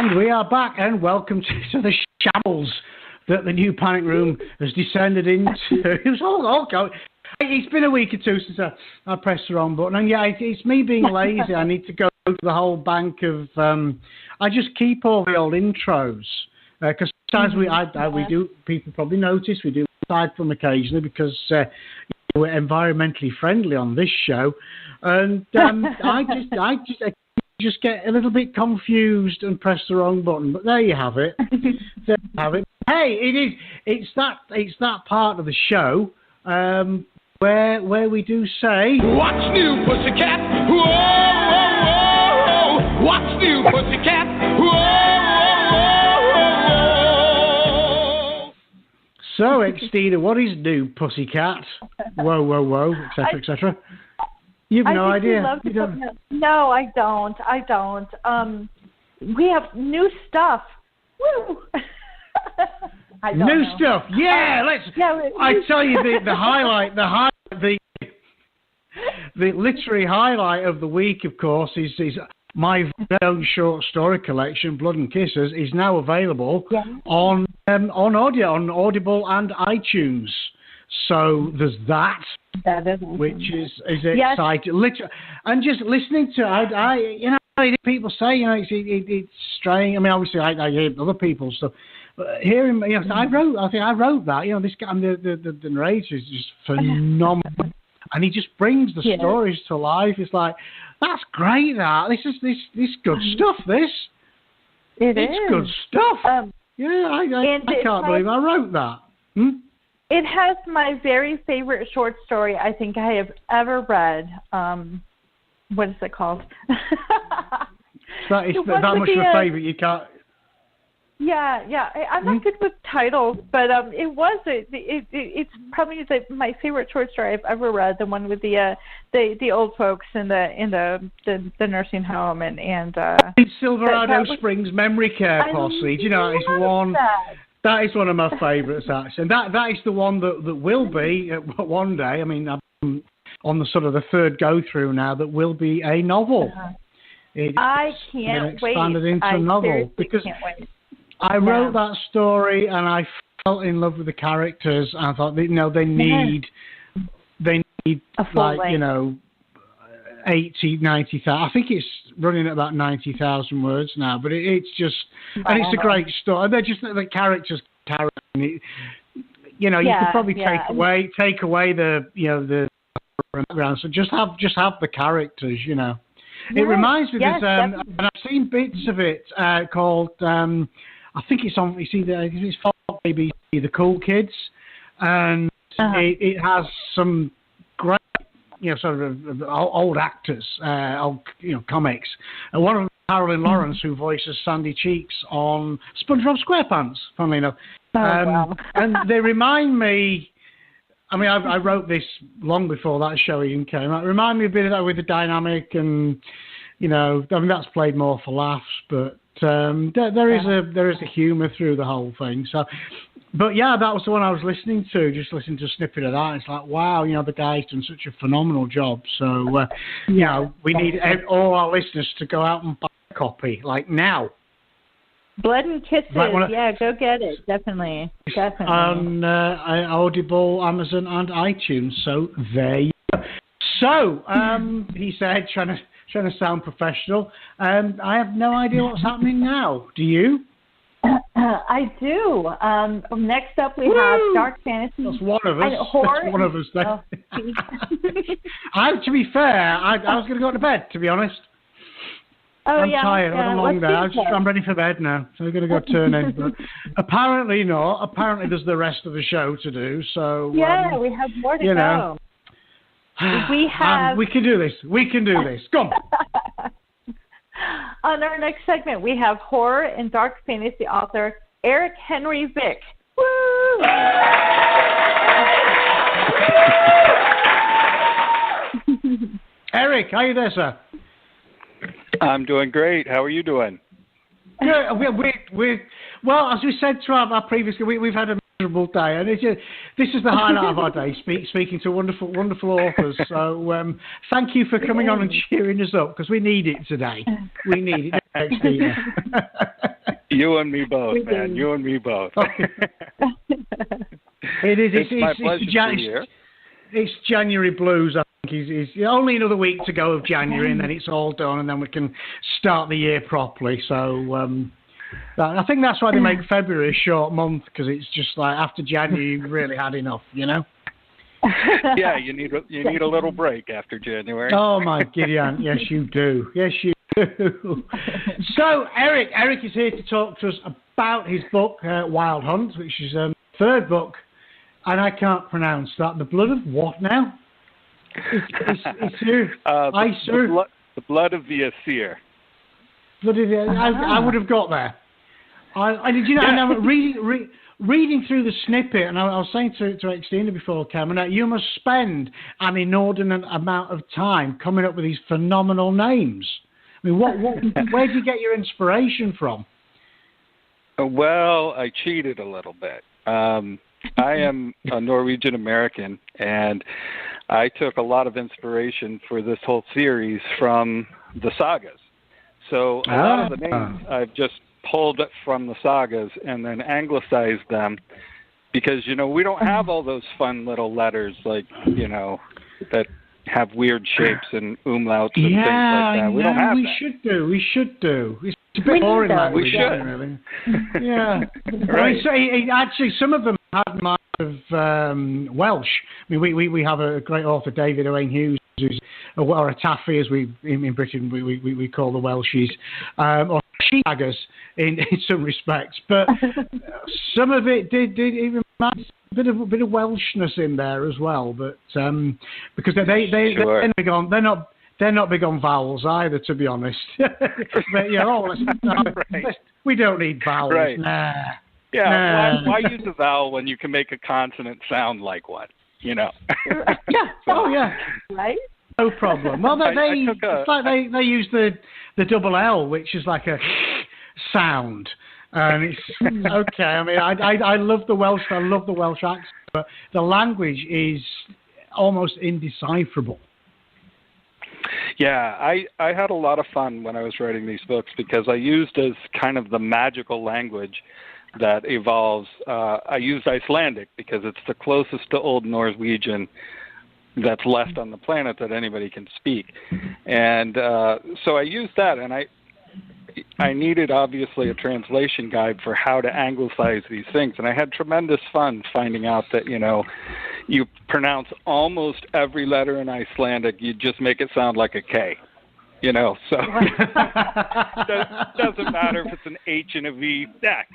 [SPEAKER 4] And we are back, and welcome to the shambles that the new panic room has descended into. It's all going. It's been a week or two since I pressed the wrong button, and yeah, it's me being lazy. I need to go to the whole bank of. I just keep all the old intros because sometimes we do. People probably notice we do aside from occasionally because we're environmentally friendly on this show, and I just get a little bit confused and press the wrong button. But there you have it. There you have it. Hey, it's that part of the show where we do say,
[SPEAKER 3] What's new, pussycat? Whoa, whoa, whoa. What's new, pussycat? Whoa, whoa, whoa.
[SPEAKER 4] So, Xtina, what is new, pussycat? Whoa, whoa, whoa, etc., etc. You've no idea.
[SPEAKER 7] No, I don't. We have new stuff. Woo!
[SPEAKER 4] New stuff. Yeah, let's. I tell you the highlight, the literary highlight of the week, of course, is my very own short story collection, Blood and Kisses, is now available on audio, on Audible and iTunes. So there's that. Which is exciting. And just listening to it, people say, it's strange. I mean, obviously, I hear other people's stuff, but hearing, I wrote that. This guy, the narrator is just phenomenal, and he just brings the stories to life. It's like, that's great. This is good stuff. It's good stuff. I can't believe I wrote that.
[SPEAKER 7] It has my very favorite short story I think I have ever read. What is it called?
[SPEAKER 4] That much of a favorite you can't.
[SPEAKER 7] Yeah. I'm not good with titles, but it's probably my favorite short story I've ever read. The one with the old folks in the nursing home and
[SPEAKER 4] Silverado Springs Memory Care Posse. Do you know it's one. That is one of my favourites, actually. And that is the one that will be, one day, I mean, I'm on the sort of the third go-through now, that will be a novel.
[SPEAKER 7] I can't wait.
[SPEAKER 4] Expanded into a novel. Because
[SPEAKER 7] can't wait.
[SPEAKER 4] I wrote that story and I fell in love with the characters. And I thought, they need
[SPEAKER 7] a full length.
[SPEAKER 4] 80, 90,000. I think it's running at about 90,000 words now, but it's just, and it's a great story. They're just the characters. You could probably take away the background. So just have the characters. It reminds me of and I've seen bits of it called. I think it's on. It's for BBC, The Cool Kids, and it has some great. Sort of old actors, comics. And one of them, Carolyn Lawrence, who voices Sandy Cheeks on SpongeBob SquarePants, funnily enough. And they remind me, I mean, I wrote this long before that show even came out. Remind me a bit of that with the dynamic and, that's played more for laughs, but there is a humour through the whole thing. So, but yeah, that was the one I was listening to. Just listening to a snippet of that. It's like, wow, the guy's done such a phenomenal job. So, we need all our listeners to go out and buy a copy, like now.
[SPEAKER 7] Blood and Kisses, go get it, definitely.
[SPEAKER 4] On Audible, Amazon, and iTunes. So there you go. So he said, trying to sound professional. I have no idea what's happening now. Do you?
[SPEAKER 7] I do. Next up, we have Dark Fantasy.
[SPEAKER 4] That's one of us. That's one of us. To be fair, I was going to go to bed, to be honest. I'm tired. I had a long day. I'm ready for bed now. So I'm going to go turn in. But apparently not. Apparently there's the rest of the show to do. So
[SPEAKER 7] we have more to go.
[SPEAKER 4] We can do this. We can do this. Come on.
[SPEAKER 7] On our next segment, we have horror and dark fantasy author Erik Henry Vick. Woo!
[SPEAKER 4] Erik, how are you there, sir?
[SPEAKER 9] I'm doing great. How are you doing?
[SPEAKER 4] Good. Well, as we said to our previous, we've had a miserable day, and this is the highlight of our day. Speaking to wonderful authors. So thank you for coming on and cheering us up because we need it today. We need it.
[SPEAKER 9] You and me both, man. You and me both.
[SPEAKER 4] It is.
[SPEAKER 9] It's my pleasure to be here.
[SPEAKER 4] It's January blues. I think it's only another week to go of January, and then it's all done, and then we can start the year properly. So I think that's why they make February a short month, because it's just like after January you've really had enough, you know.
[SPEAKER 9] Yeah, you need a little break after January.
[SPEAKER 4] Oh my Gideon, yes you do. Yes you do. So Erik is here to talk to us about his book Wild Hunt, which is third book, and I can't pronounce that. The blood of what now?
[SPEAKER 9] The blood of the Asir.
[SPEAKER 4] I would have got there. Did you know? And I'm reading through the snippet, and I was saying to Xtina before, Cameron, you must spend an inordinate amount of time coming up with these phenomenal names. I mean, where do you get your inspiration from?
[SPEAKER 9] Well, I cheated a little bit. I am a Norwegian American, and I took a lot of inspiration for this whole series from the sagas. So a lot of the names I've just pulled it from the sagas and then anglicized them, because, you know, we don't have all those fun little letters, like, you know, that have weird shapes and umlauts and things like that. We don't have that.
[SPEAKER 4] We should do. It's a bit boring language.
[SPEAKER 9] We should.
[SPEAKER 4] Really. Yeah.
[SPEAKER 9] Right.
[SPEAKER 4] Actually, some of them had mind of Welsh. I mean, we have a great author, David Owain Hughes, or a Taffy, as in Britain we call the Welshies, or sheephaggers in some respects. But some of it did even a bit of Welshness in there as well. But because they're not big on vowels either, to be honest. But yeah, we don't need vowels.
[SPEAKER 9] Right.
[SPEAKER 4] Nah.
[SPEAKER 9] Yeah. Why use a vowel when you can make a consonant sound like one? You know.
[SPEAKER 4] Yeah. Oh yeah.
[SPEAKER 5] Right.
[SPEAKER 4] No problem. Well, it's like they use the double L, which is like a sound, and it's okay. I mean, I love the Welsh. I love the Welsh accent, but the language is almost indecipherable.
[SPEAKER 9] Yeah, I had a lot of fun when I was writing these books, because I used as kind of the magical language that evolves. I used Icelandic because it's the closest to Old Norwegian that's left on the planet that anybody can speak. And so I used that, and I needed, obviously, a translation guide for how to anglicize these things. And I had tremendous fun finding out that, you know, you pronounce almost every letter in Icelandic, you just make it sound like a K. You know, so doesn't matter if it's an H and a V,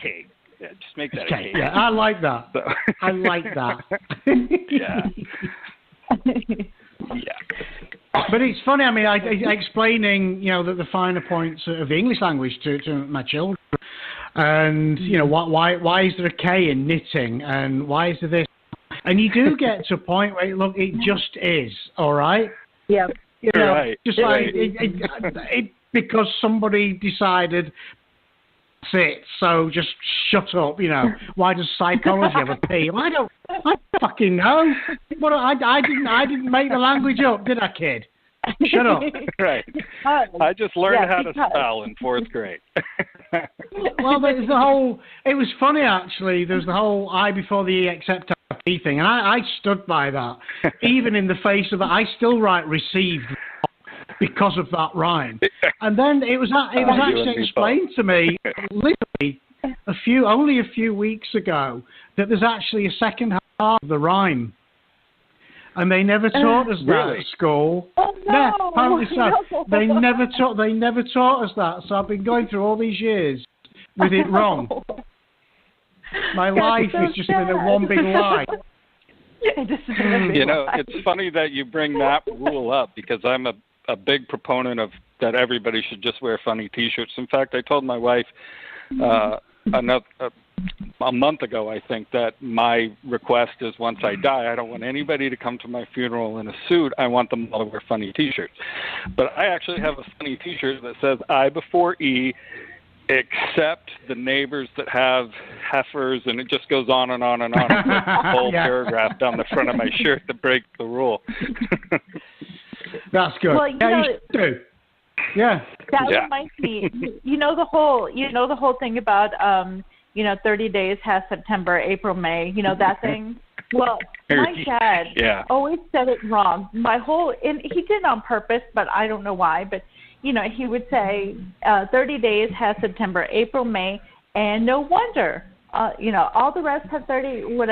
[SPEAKER 9] K. Yeah, just make that a K.
[SPEAKER 4] Yeah, I like that. So. I like that.
[SPEAKER 9] Yeah. Yeah.
[SPEAKER 4] But it's funny. I mean, I explaining, you know, the finer points of the English language to my children, and you know, why is there a K in knitting, and why is there this? And you do get to a point where, look, it just is, all right.
[SPEAKER 5] Yeah.
[SPEAKER 4] You know,
[SPEAKER 9] right.
[SPEAKER 4] Just like it because somebody decided. It, so just shut up, you know. Why does psychology have a P? I don't fucking know. But I didn't make the language up, did I, kid? Shut up.
[SPEAKER 9] Right. I just learned how to spell in 4th grade.
[SPEAKER 4] Well, there's the whole. It was funny actually. There's the whole I before the E except P thing, and I stood by that. Even in the face of that, I still write received. Because of that rhyme, and then it was actually explained to me, literally only a few weeks ago, that there's actually a second half of the rhyme, and they never taught us that at school.
[SPEAKER 5] Oh, no.
[SPEAKER 4] Yeah, apparently so. They never taught us that. So I've been going through all these years with it wrong. My life is just been a one big lie.
[SPEAKER 9] You know, it's funny that you bring that rule up, because I'm a big proponent of that everybody should just wear funny T-shirts. In fact, I told my wife a month ago, I think, that my request is once I die, I don't want anybody to come to my funeral in a suit. I want them all to wear funny T-shirts. But I actually have a funny T-shirt that says I before E, except the neighbors that have heifers, and it just goes on and on and on. A whole paragraph down the front of my shirt to break the rule.
[SPEAKER 4] That's good.
[SPEAKER 5] Well,
[SPEAKER 4] you should do. Yeah.
[SPEAKER 7] That reminds me. You know the whole thing about 30 days has September, April, May. You know that thing. Well, my dad always said it wrong. And he did it on purpose, but I don't know why. But he would say 30 days has September, April, May, and no wonder. All the rest have 31,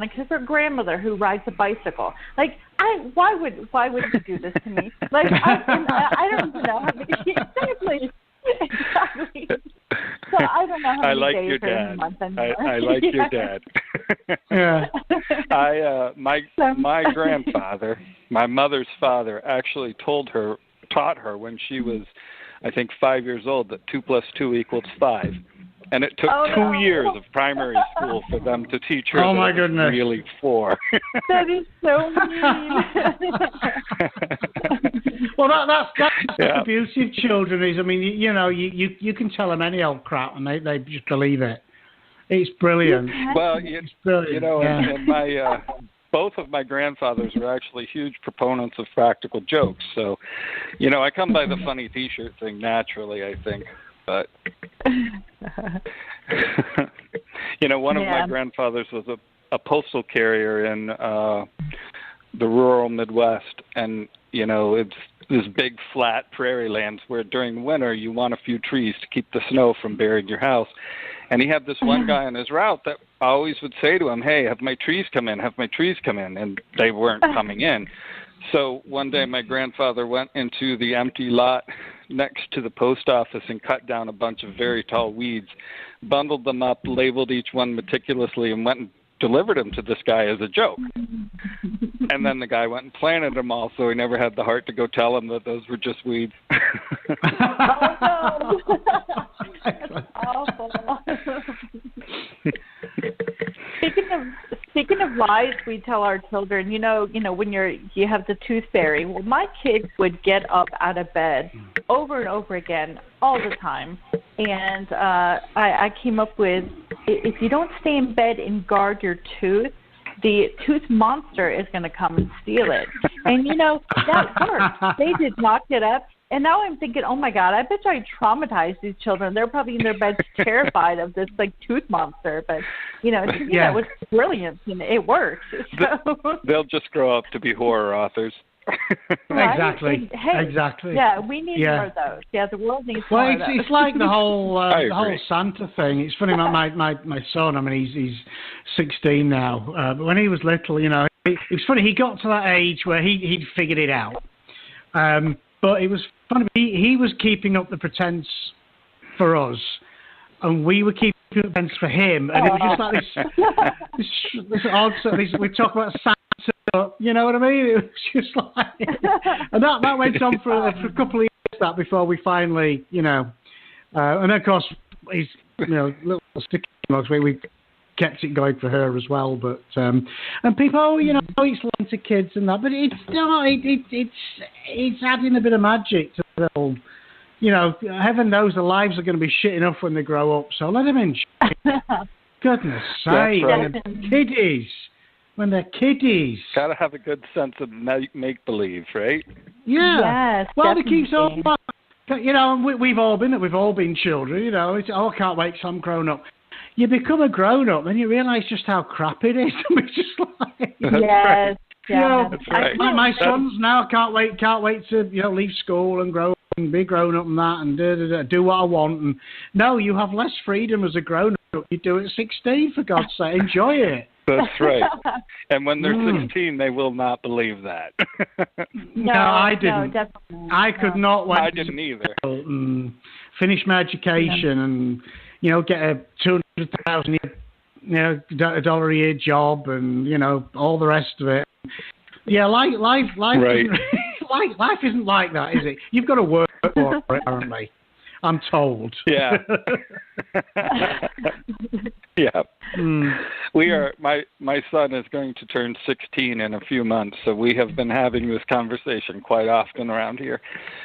[SPEAKER 7] because her grandmother who rides a bicycle. Like, why would you do this to me? Like, I don't even know how many exactly. So I don't know how many days are in a month anymore.
[SPEAKER 9] I like your dad.
[SPEAKER 4] Yeah.
[SPEAKER 9] My grandfather, my mother's father, actually taught her when she was, I think, 5 years old, that 2 + 2 = 5. And it took 2 years of primary school for them to teach her
[SPEAKER 4] that
[SPEAKER 9] my
[SPEAKER 4] it was
[SPEAKER 9] really 4.
[SPEAKER 7] That is so mean.
[SPEAKER 4] Well, that's the beauty of children is, I mean, you can tell them any old crap and they just believe it. It's brilliant.
[SPEAKER 9] Well,
[SPEAKER 4] it's brilliant.
[SPEAKER 9] And my both of my grandfathers were actually huge proponents of practical jokes. So, I come by the funny T-shirt thing naturally, I think. But, one of my grandfathers was a postal carrier in the rural Midwest. And, it's this big flat prairie lands where during winter you want a few trees to keep the snow from burying your house. And he had this one guy on his route that always would say to him, "Hey, have my trees come in, have my trees come in." And they weren't coming in. So one day my grandfather went into the empty lot next to the post office and cut down a bunch of very tall weeds, bundled them up, labeled each one meticulously, and went and delivered them to this guy as a joke. And then the guy went and planted them all, so he never had the heart to go tell him that those were just weeds.
[SPEAKER 7] Oh, no. That's awful. Speaking of lies, we tell our children, when you have the tooth fairy. Well, my kids would get up out of bed over and over again all the time, and I came up with, if you don't stay in bed and guard your tooth, the tooth monster is going to come and steal it. And that worked. They did not get up. And now I'm thinking, oh my God, I bet you I traumatized these children. They're probably in their beds terrified of this tooth monster. But that was brilliant, and it works. So.
[SPEAKER 9] They'll just grow up to be horror authors.
[SPEAKER 7] Right?
[SPEAKER 4] Exactly. Exactly.
[SPEAKER 7] Yeah, we need more of those. Yeah, the world needs more of those.
[SPEAKER 4] It's like the whole Santa thing. It's funny. My son. I mean, he's 16 now. But when he was little, it was funny. He got to that age where he'd figured it out. But it was funny. He was keeping up the pretense for us, and we were keeping up the pretense for him. And it was just like this odd sort of, we talk about Santa, you know what I mean? It was just like, and that went on for a couple of years before we finally, and of course, he's, little sticky mugs. We kept it going for her as well, but and people, it's linked to kids and that, but it's still it's adding a bit of magic to the whole. Heaven knows their lives are going to be shit enough when they grow up, so let them enjoy. Goodness sake, kiddies. When they're kiddies,
[SPEAKER 9] gotta have a good sense of make believe, right?
[SPEAKER 4] Yeah.
[SPEAKER 7] Yes,
[SPEAKER 4] well, it keeps on. We've all been children. It's, I can't wait till I'm grown up. You become a grown-up, and you realise just how crap it is. It's just like,
[SPEAKER 7] yes,
[SPEAKER 9] that's right.
[SPEAKER 4] My sons now can't wait to leave school and grow up and be grown-up and that and do what I want. And no, you have less freedom as a grown-up. You do it at 16, for God's sake. Enjoy it.
[SPEAKER 9] That's right. And when they're 16, they will not believe that.
[SPEAKER 4] No, I didn't.
[SPEAKER 7] No, definitely.
[SPEAKER 4] I could not wait.
[SPEAKER 9] I didn't either.
[SPEAKER 4] And finish my education and get a $200,000 $1 a year job and all the rest of it. Yeah, life
[SPEAKER 9] right.
[SPEAKER 4] life isn't like that, is it? You've got to work for it, apparently. I'm told.
[SPEAKER 9] Yeah. Yeah. We are. My son is going to turn 16 in a few months, so we have been having this conversation quite often around here,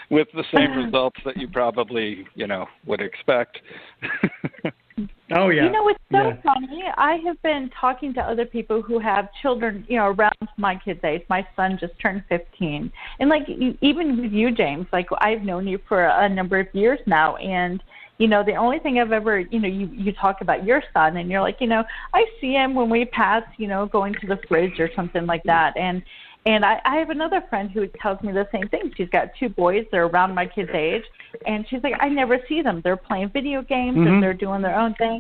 [SPEAKER 9] with the same results that you probably would expect.
[SPEAKER 4] Oh, yeah.
[SPEAKER 7] You know, it's so funny. I have been talking to other people who have children, you know, around my kid's age. My son just turned 15. And, like, even with you, James, like, I've known you for a number of years now. And, you know, the only thing I've ever, you know, you talk about your son, and you're like, you know, I see him when we pass, you know, going to the fridge or something like that. And I have another friend who tells me the same thing. She's got 2 boys. They're around my kid's age. And she's like, I never see them. They're playing video games and they're doing their own thing.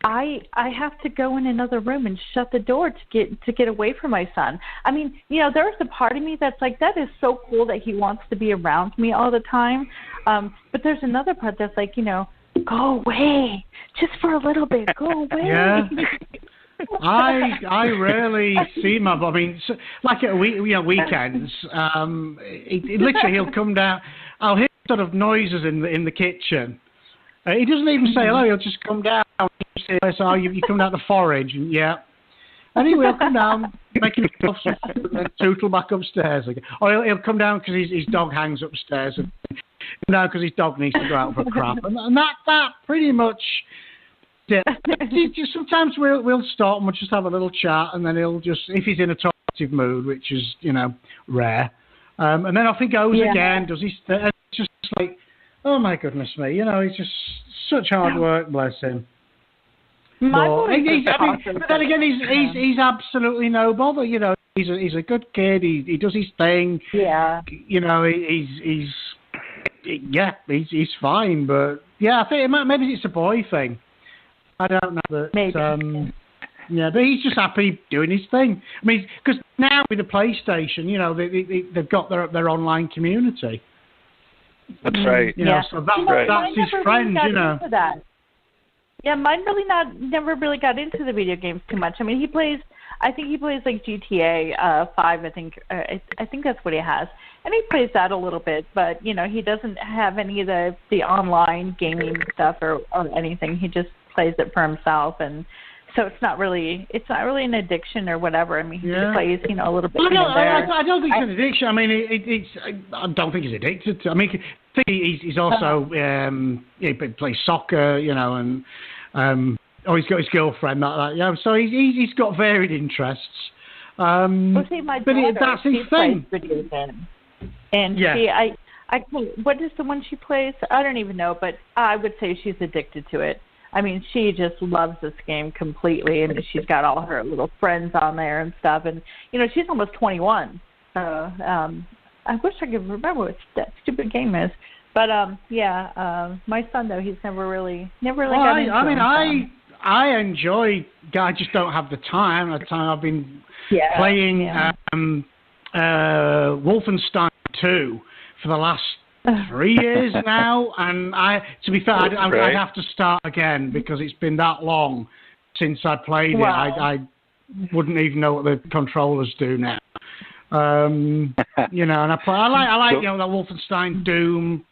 [SPEAKER 7] I have to go in another room and shut the door to get away from my son. I mean, you know, there's a part of me that's like, that is so cool that he wants to be around me all the time. But there's another part that's like, you know, go away just for a little bit. Go away. Yeah.
[SPEAKER 4] I rarely see my. I mean, like at weekends, literally he'll come down. I'll hear sort of noises in the kitchen. He doesn't even say hello. He'll just come down. So you come down to forage, and Anyway, he'll come down, make himself some food, and tootle back upstairs again. Or he'll come down because his dog hangs upstairs, and come down because his dog needs to go out for a crap, and that pretty much. Yeah, sometimes we'll stop and we'll just have a little chat, and then he'll just, if he's in a talkative mood, which is rare, and then off he goes again. Does he? It's just like, oh my goodness me, he's just such hard work, bless him. But then again, he's absolutely no bother. He's a good kid. He does his thing. Yeah. He's fine. But I think maybe it's a boy thing. I don't know, but maybe. But he's just happy doing his thing. I mean, because now with the PlayStation, they've got their online community.
[SPEAKER 9] That's right.
[SPEAKER 4] So that's his friends.
[SPEAKER 7] Yeah, mine never really got into the video games too much. I mean, I think he plays like GTA 5. I think that's what he has, and he plays that a little bit. But he doesn't have any of the online gaming stuff or anything. He just plays it for himself, and so it's not really an addiction or whatever. I mean, he plays a little bit.
[SPEAKER 4] I don't think it's an addiction. I mean, I don't think he's addicted to. I mean, I think he's also he plays soccer, and he's got his girlfriend so he's got varied interests.
[SPEAKER 7] My daughter,
[SPEAKER 4] that's his thing.
[SPEAKER 7] Video games. And what is the one she plays? I don't even know, but I would say she's addicted to it. I mean, she just loves this game completely, and she's got all her little friends on there and stuff. And she's almost 21. So I wish I could remember what that stupid game is. But my son though, he's never really got into it.
[SPEAKER 4] I mean, I enjoy. I just don't have the time. I've been playing Wolfenstein 2 for the last 3 years now, and to be fair, I'd have to start again because it's been that long since I played it. I wouldn't even know what the controllers do now. And I like that Wolfenstein, Doom,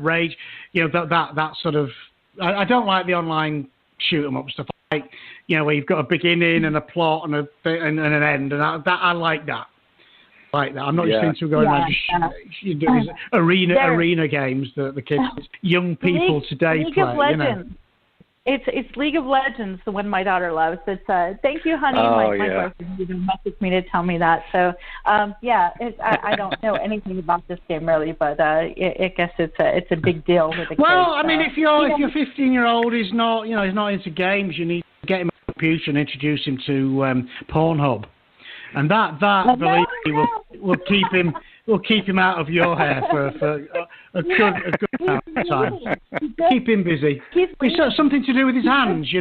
[SPEAKER 4] Rage, that sort of. I don't like the online shoot 'em up stuff. I like where you've got a beginning and a plot and an end, and I like that. I'm not just into going around just doing arena games that the kids, young people today
[SPEAKER 7] League
[SPEAKER 4] play.
[SPEAKER 7] Of Legends. It's League of Legends, the one my daughter loves. It's thank you, honey. My boyfriend even messaged me to tell me that. So I don't know anything about this game really, but I guess it's a big deal with the kids.
[SPEAKER 4] Well, I mean, if your 15-year-old is not is not into games, you need to get him a computer and introduce him to Pornhub. And that believe me, will keep him out of your hair for a good amount of time. Keep him busy. It's something to do with his hands,
[SPEAKER 7] He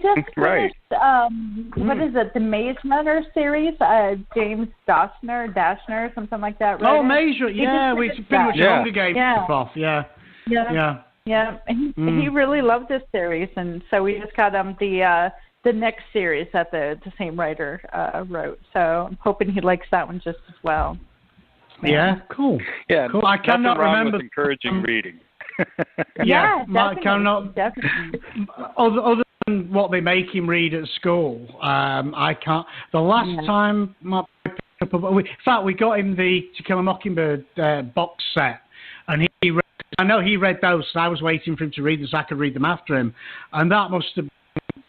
[SPEAKER 7] just finished, what is it, the Maze Runner series? James Dashner, something like that. Right?
[SPEAKER 4] Oh, Maze Runner, we pretty much Hunger Games off, Yeah.
[SPEAKER 7] And he really loved this series, and so we just got the next series that the same writer wrote. So I'm hoping he likes that one just as well.
[SPEAKER 4] Yeah, cool.
[SPEAKER 9] Yeah,
[SPEAKER 4] cool. I cannot remember
[SPEAKER 9] encouraging reading.
[SPEAKER 7] Definitely.
[SPEAKER 4] Other than what they make him read at school, I can't. The last time in fact, we got him the To Kill a Mockingbird box set, and he read I know he read those, so I was waiting for him to read them so I could read them after him. And that must have been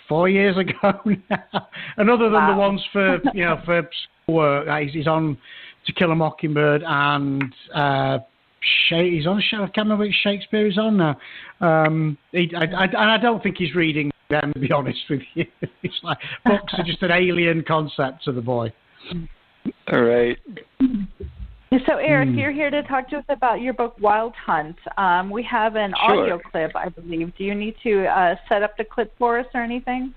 [SPEAKER 4] 4 years ago now. And other than the ones for, for schoolwork, he's on To Kill a Mockingbird and he's on a show, I can't remember which Shakespeare he's on now. I don't think he's reading them, to be honest with you. It's like books are just an alien concept to the boy.
[SPEAKER 9] All right.
[SPEAKER 7] So, Erik, you're here to talk to us about your book, Wild Hunt. We have an audio clip, I believe. Do you need to set up the clip for us or anything?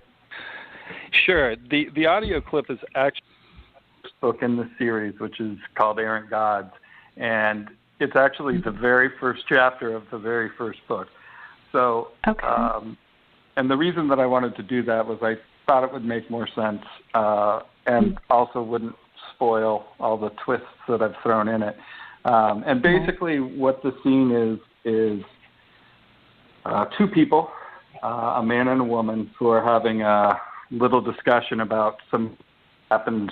[SPEAKER 9] Sure. The audio clip is actually the first book in the series, which is called Errant Gods. And it's actually the very first chapter of the very first book. So, and the reason that I wanted to do that was I thought it would make more sense and also wouldn't spoil all the twists that I've thrown in it. And basically what the scene is two people, a man and a woman, who are having a little discussion about some happened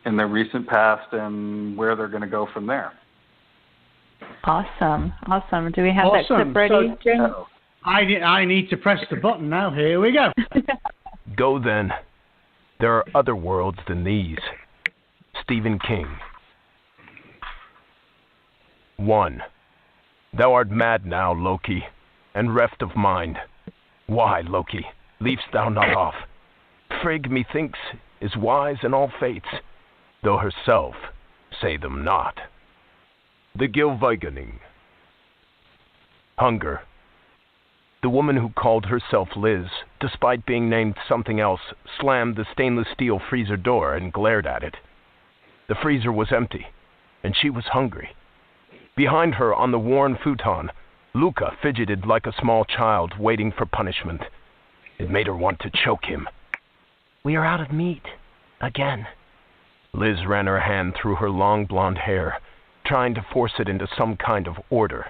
[SPEAKER 9] in their recent past and where they're going to go from there.
[SPEAKER 7] Awesome. Do we have that clip ready, James?
[SPEAKER 4] I need to press the button now. Here we go.
[SPEAKER 10] Go then. There are other worlds than these. Stephen King. 1. Thou art mad now, Loki, and reft of mind. Why, Loki, leav'st thou not off? Frigg, methinks, is wise in all fates, though herself say them not. The Gylvigening. Hunger. The woman who called herself Liz, despite being named something else, slammed the stainless steel freezer door and glared at it. The freezer was empty, and she was hungry. Behind her, on the worn futon, Luca fidgeted like a small child waiting for punishment. It made her want to choke him. We are out of meat. Again. Liz ran her hand through her long blonde hair, trying to force it into some kind of order.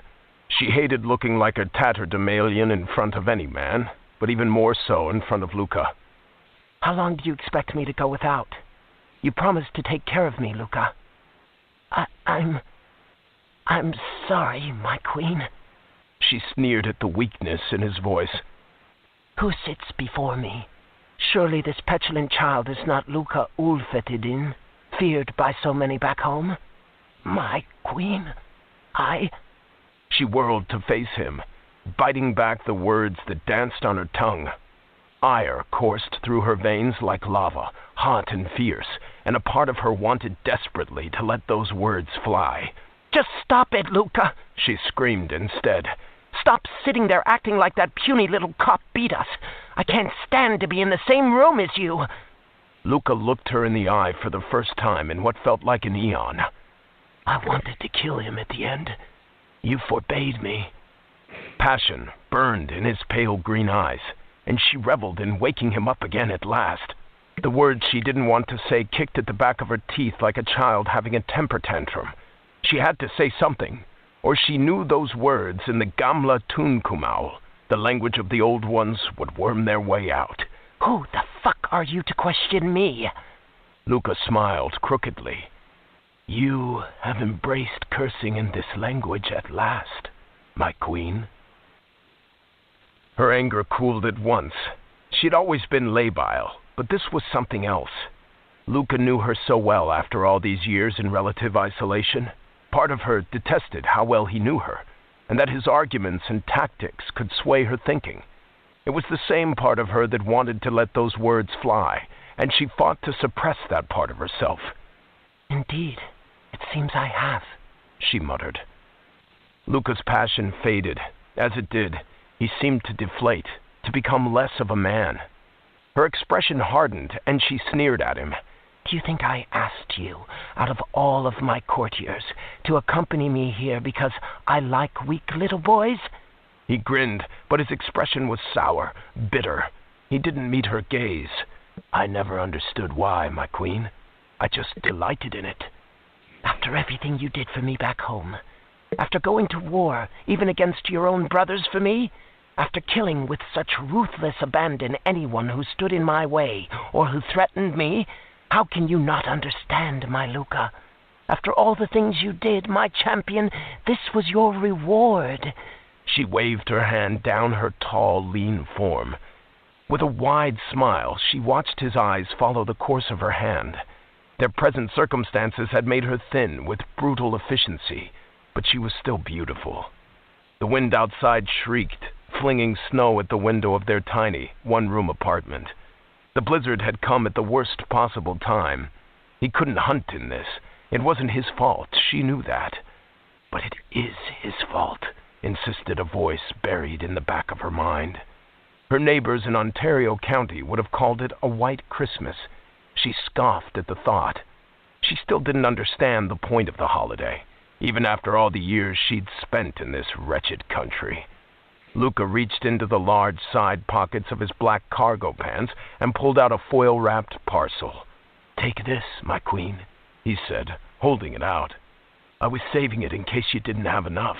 [SPEAKER 10] She hated looking like a tatterdemalion in front of any man, but even more so in front of Luca.
[SPEAKER 11] How long do you expect me to go without? You promised to take care of me, Luca. I'm sorry, my queen.
[SPEAKER 10] She sneered at the weakness in his voice.
[SPEAKER 11] Who sits before me? Surely this petulant child is not Luca Ulfetidin, feared by so many back home? My queen,
[SPEAKER 10] She whirled to face him, biting back the words that danced on her tongue. Ire coursed through her veins like lava, hot and fierce, and a part of her wanted desperately to let those words fly.
[SPEAKER 11] Just stop it, Luca,
[SPEAKER 10] she screamed instead.
[SPEAKER 11] Stop sitting there acting like that puny little cop beat us. I can't stand to be in the same room as you.
[SPEAKER 10] Luca looked her in the eye for the first time in what felt like an eon.
[SPEAKER 11] I wanted to kill him at the end. You forbade me.
[SPEAKER 10] Passion burned in his pale green eyes, and she reveled in waking him up again at last. The words she didn't want to say kicked at the back of her teeth like a child having a temper tantrum. She had to say something, or she knew those words in the Gamla Tunkumal, the language of the old ones, would worm their way out.
[SPEAKER 11] Who the fuck are you to question me?
[SPEAKER 10] Luca smiled crookedly. You have embraced cursing in this language at last, my queen. Her anger cooled at once. She'd always been labile, but this was something else. Luca knew her so well after all these years in relative isolation. Part of her detested how well he knew her, and that his arguments and tactics could sway her thinking. It was the same part of her that wanted to let those words fly, and she fought to suppress that part of herself.
[SPEAKER 11] Indeed, it seems I have,
[SPEAKER 10] she muttered. Luca's passion faded. As it did, he seemed to deflate, to become less of a man. Her expression hardened, and she sneered at him.
[SPEAKER 11] Do you think I asked you, out of all of my courtiers, to accompany me here because I like weak little boys?
[SPEAKER 10] He grinned, but his expression was sour, bitter. He didn't meet her gaze. I never understood why, my queen. I just delighted in it.
[SPEAKER 11] After everything you did for me back home, after going to war, even against your own brothers for me, after killing with such ruthless abandon anyone who stood in my way or who threatened me, how can you not understand, my Luca? After all the things you did, my champion, this was your reward. She waved her hand down her tall, lean form. With a wide smile, she watched his eyes follow the course of her hand. Their present circumstances had made her thin with brutal efficiency, but she was still beautiful. The wind outside shrieked, flinging snow at the window of their tiny, one-room apartment. The blizzard had come at the worst possible time. He couldn't hunt in this. It wasn't his fault, she knew that. But it is his fault, insisted a voice buried in the back of her mind. Her neighbors in Ontario County would have called it a white Christmas. She scoffed at the thought. She still didn't understand the point of the holiday, even after all the years she'd spent in this wretched country. Luca reached into the large side pockets of his black cargo pants and pulled out a foil-wrapped parcel. "Take this, my queen," he said, holding it out. "I was saving it in case you didn't have enough."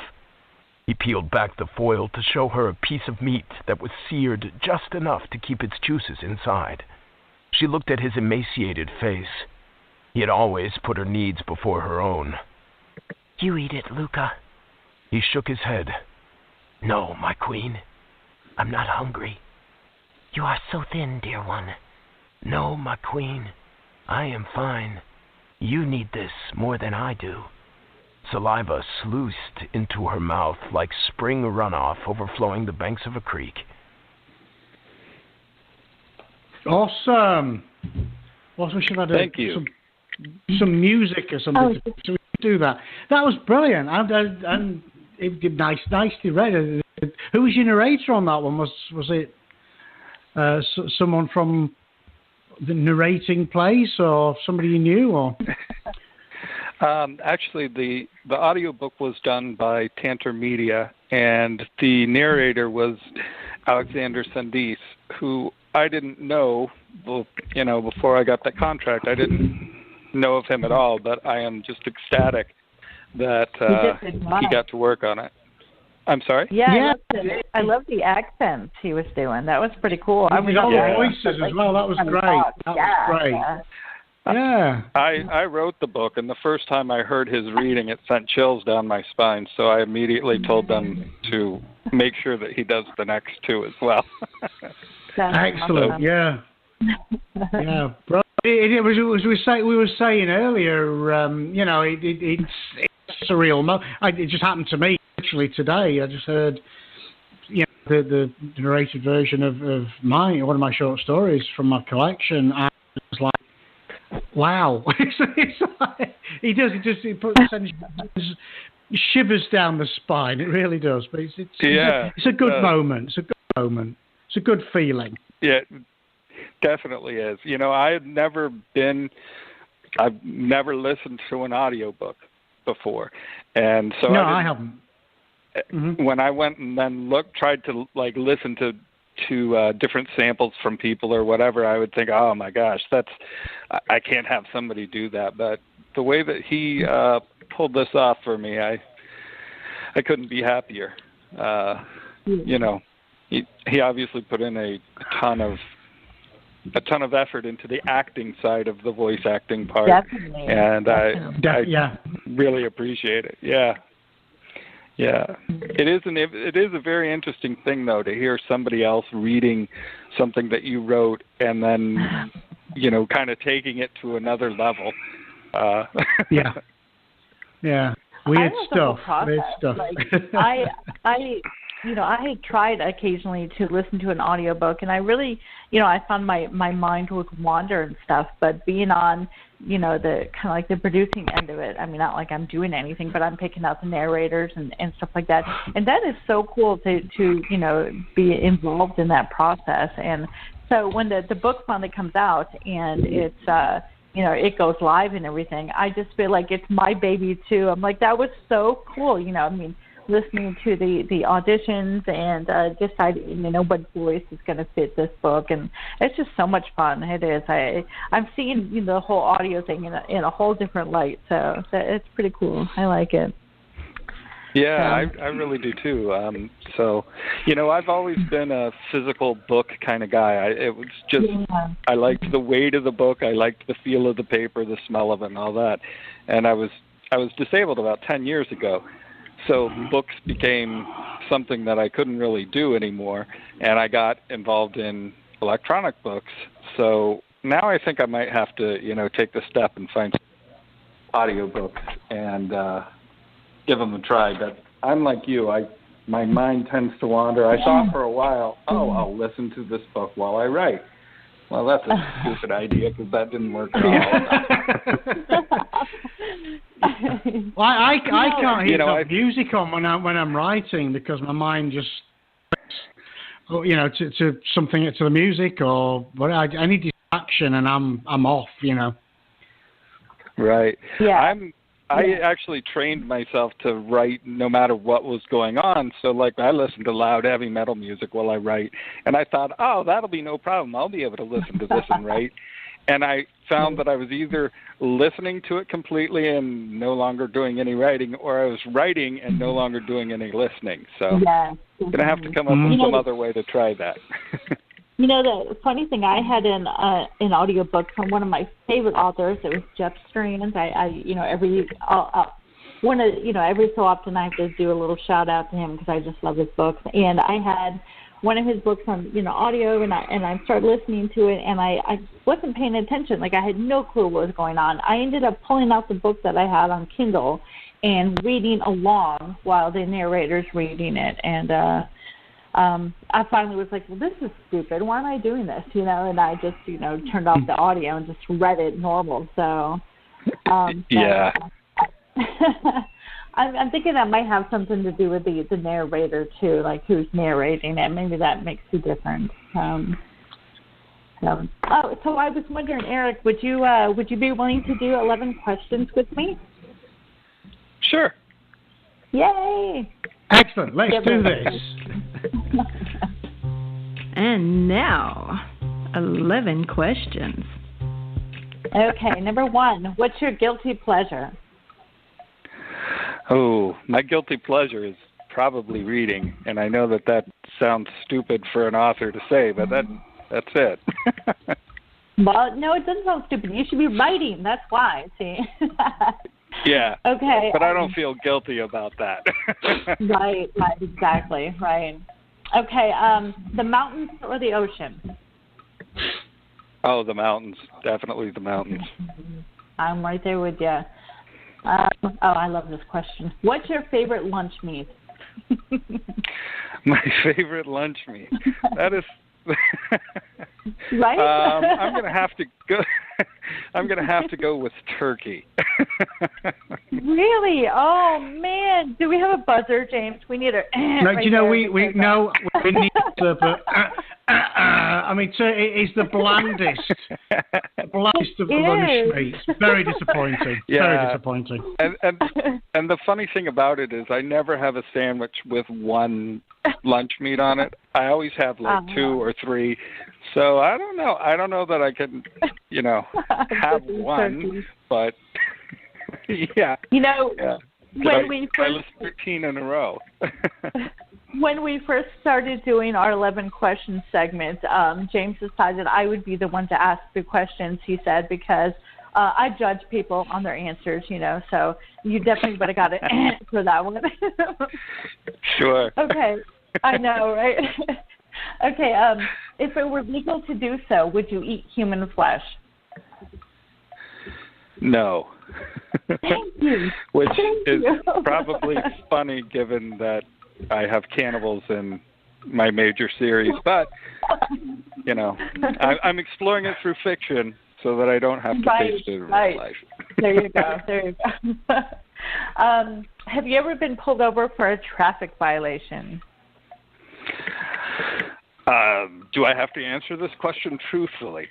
[SPEAKER 11] He peeled back the foil to show her a piece of meat that was seared just enough to keep its juices inside. She looked at his emaciated face. He had always put her needs before her own. "You eat it, Luca." He shook his head. "No, my queen. I'm not hungry." "You are so thin, dear one." "No, my queen. I am fine. You need this more than I do." Saliva sluiced into her mouth like spring runoff overflowing the banks of a creek.
[SPEAKER 4] Awesome. We should have
[SPEAKER 9] Thank you.
[SPEAKER 4] Some music or something so we could do that. That was brilliant. And it did nicely read. Who was your narrator on that one? Was it someone from the narrating place or somebody you knew? Or
[SPEAKER 9] actually, the audiobook was done by Tantor Media, and the narrator was Alexander Sandis, who I didn't know, before I got that contract. I didn't know of him at all, but I am just ecstatic that he got to work on it. I'm sorry?
[SPEAKER 7] Yeah. I love the accents he was doing. That was pretty cool.
[SPEAKER 4] I mean, all the voices as well. That was great. That was great. Yeah.
[SPEAKER 9] I wrote the book, and the first time I heard his reading, it sent chills down my spine, so I immediately told them to make sure that he does the next two as well.
[SPEAKER 4] Excellent. Awesome. Yeah. Yeah. Bro, it was we were saying earlier, it's surreal. It just happened to me literally today. I just heard the narrated version of one of my short stories from my collection, and it was like, wow. It's like, it sends shivers down the spine. It really does. But it's a good moment. It's a good moment. It's a good feeling.
[SPEAKER 9] Yeah, definitely is. I've never listened to an audiobook before, and so
[SPEAKER 4] I haven't. Mm-hmm.
[SPEAKER 9] When I went and then tried to listen to different samples from people or whatever, I would think, oh my gosh, I can't have somebody do that. But the way that he pulled this off for me, I couldn't be happier. He obviously put in a ton of effort into the acting side of the voice acting part.
[SPEAKER 7] Definitely.
[SPEAKER 9] And I really appreciate it. Yeah. It is a very interesting thing, though, to hear somebody else reading something that you wrote and then, kind of taking it to another level.
[SPEAKER 4] Yeah. Weird stuff.
[SPEAKER 7] I tried occasionally to listen to an audiobook, and I really, I found my mind would wander and stuff, but being on, the kind of like the producing end of it, I mean, not like I'm doing anything, but I'm picking out the narrators and stuff like that. And that is so cool to be involved in that process. And so when the book finally comes out and it's, it goes live and everything, I just feel like it's my baby too. I'm like, that was so cool. Listening to the auditions and deciding, what voice is going to fit this book, and it's just so much fun. It is. I'm seeing the whole audio thing in a whole different light, so it's pretty cool. I like it.
[SPEAKER 9] Yeah, I really do too. So, I've always been a physical book kind of guy. I liked the weight of the book. I liked the feel of the paper, the smell of it, and all that. And I was disabled about 10 years ago, so books became something that I couldn't really do anymore. And I got involved in electronic books. So now I think I might have to, take the step and find audiobooks and give them a try. But I'm like you. My mind tends to wander. I thought for a while, I'll listen to this book while I write. Well, that's a stupid idea because that didn't work at all.
[SPEAKER 4] Well, I can't hear the music on when I'm writing because my mind just, to something, to the music or what. I need distraction and I'm off.
[SPEAKER 9] Right.
[SPEAKER 5] Yeah.
[SPEAKER 9] I actually trained myself to write no matter what was going on. So, I listen to loud, heavy metal music while I write. And I thought, that'll be no problem. I'll be able to listen to this and write. And I found that I was either listening to it completely and no longer doing any writing, or I was writing and no longer doing any listening. So I'm going to have to come up with some other way to try that.
[SPEAKER 7] The funny thing, I had an audiobook from one of my favorite authors. It was Jeff Strange. Every so often I have to do a little shout out to him because I just love his books. And I had one of his books on audio, and I started listening to it, and I wasn't paying attention. I had no clue what was going on. I ended up pulling out the book that I had on Kindle and reading along while the narrator's reading it, and I finally was like, well, this is stupid. Why am I doing this? And I just, turned off the audio and just read it normal. So,
[SPEAKER 9] yeah.
[SPEAKER 7] I'm thinking that might have something to do with the narrator too, who's narrating it. Maybe that makes a difference. So I was wondering, Erik, would you be willing to do 11 questions with me?
[SPEAKER 9] Sure.
[SPEAKER 7] Yay!
[SPEAKER 4] Excellent. Let's do this.
[SPEAKER 12] And now, 11 questions.
[SPEAKER 7] Okay, number 1. What's your guilty pleasure?
[SPEAKER 9] Oh, my guilty pleasure is probably reading, and I know that sounds stupid for an author to say, but that's it.
[SPEAKER 7] Well, no, it doesn't sound stupid. You should be writing. That's why. See.
[SPEAKER 9] Yeah.
[SPEAKER 7] Okay.
[SPEAKER 9] But I don't feel guilty about that.
[SPEAKER 7] Right. Exactly. Right. Okay. The mountains or the ocean?
[SPEAKER 9] Oh, the mountains. Definitely the mountains.
[SPEAKER 7] I'm right there with you. I love this question. What's your favorite lunch meat?
[SPEAKER 9] My favorite lunch meat. That is.
[SPEAKER 7] Right.
[SPEAKER 9] I'm gonna have to go. I'm gonna have to go with turkey.
[SPEAKER 7] Really? Oh man! Do we have a buzzer, James? We need a.
[SPEAKER 4] No, right, we need to. I mean, it's the blandest of the lunch meats. Very disappointing.
[SPEAKER 9] Yeah.
[SPEAKER 4] Very disappointing.
[SPEAKER 9] And the funny thing about it is, I never have a sandwich with one lunch meat on it. I always have 2 or 3. So I don't know. I don't know that I can, have one. But yeah. Yeah.
[SPEAKER 7] When we first
[SPEAKER 9] I list 13 in a row.
[SPEAKER 7] When we first started doing our 11 questions segment, James decided I would be the one to ask the questions, he said, because I judge people on their answers, so you definitely would have got it for that one.
[SPEAKER 9] Sure.
[SPEAKER 7] Okay. I know, right? Okay. If it were legal to do so, would you eat human flesh?
[SPEAKER 9] No.
[SPEAKER 7] Thank you.
[SPEAKER 9] Which
[SPEAKER 7] Thank
[SPEAKER 9] is
[SPEAKER 7] you.
[SPEAKER 9] probably funny given that I have cannibals in my major series, but I'm exploring it through fiction so that I don't have to face it in real life.
[SPEAKER 7] There you go. Have you ever been pulled over for a traffic violation?
[SPEAKER 9] Do I have to answer this question truthfully?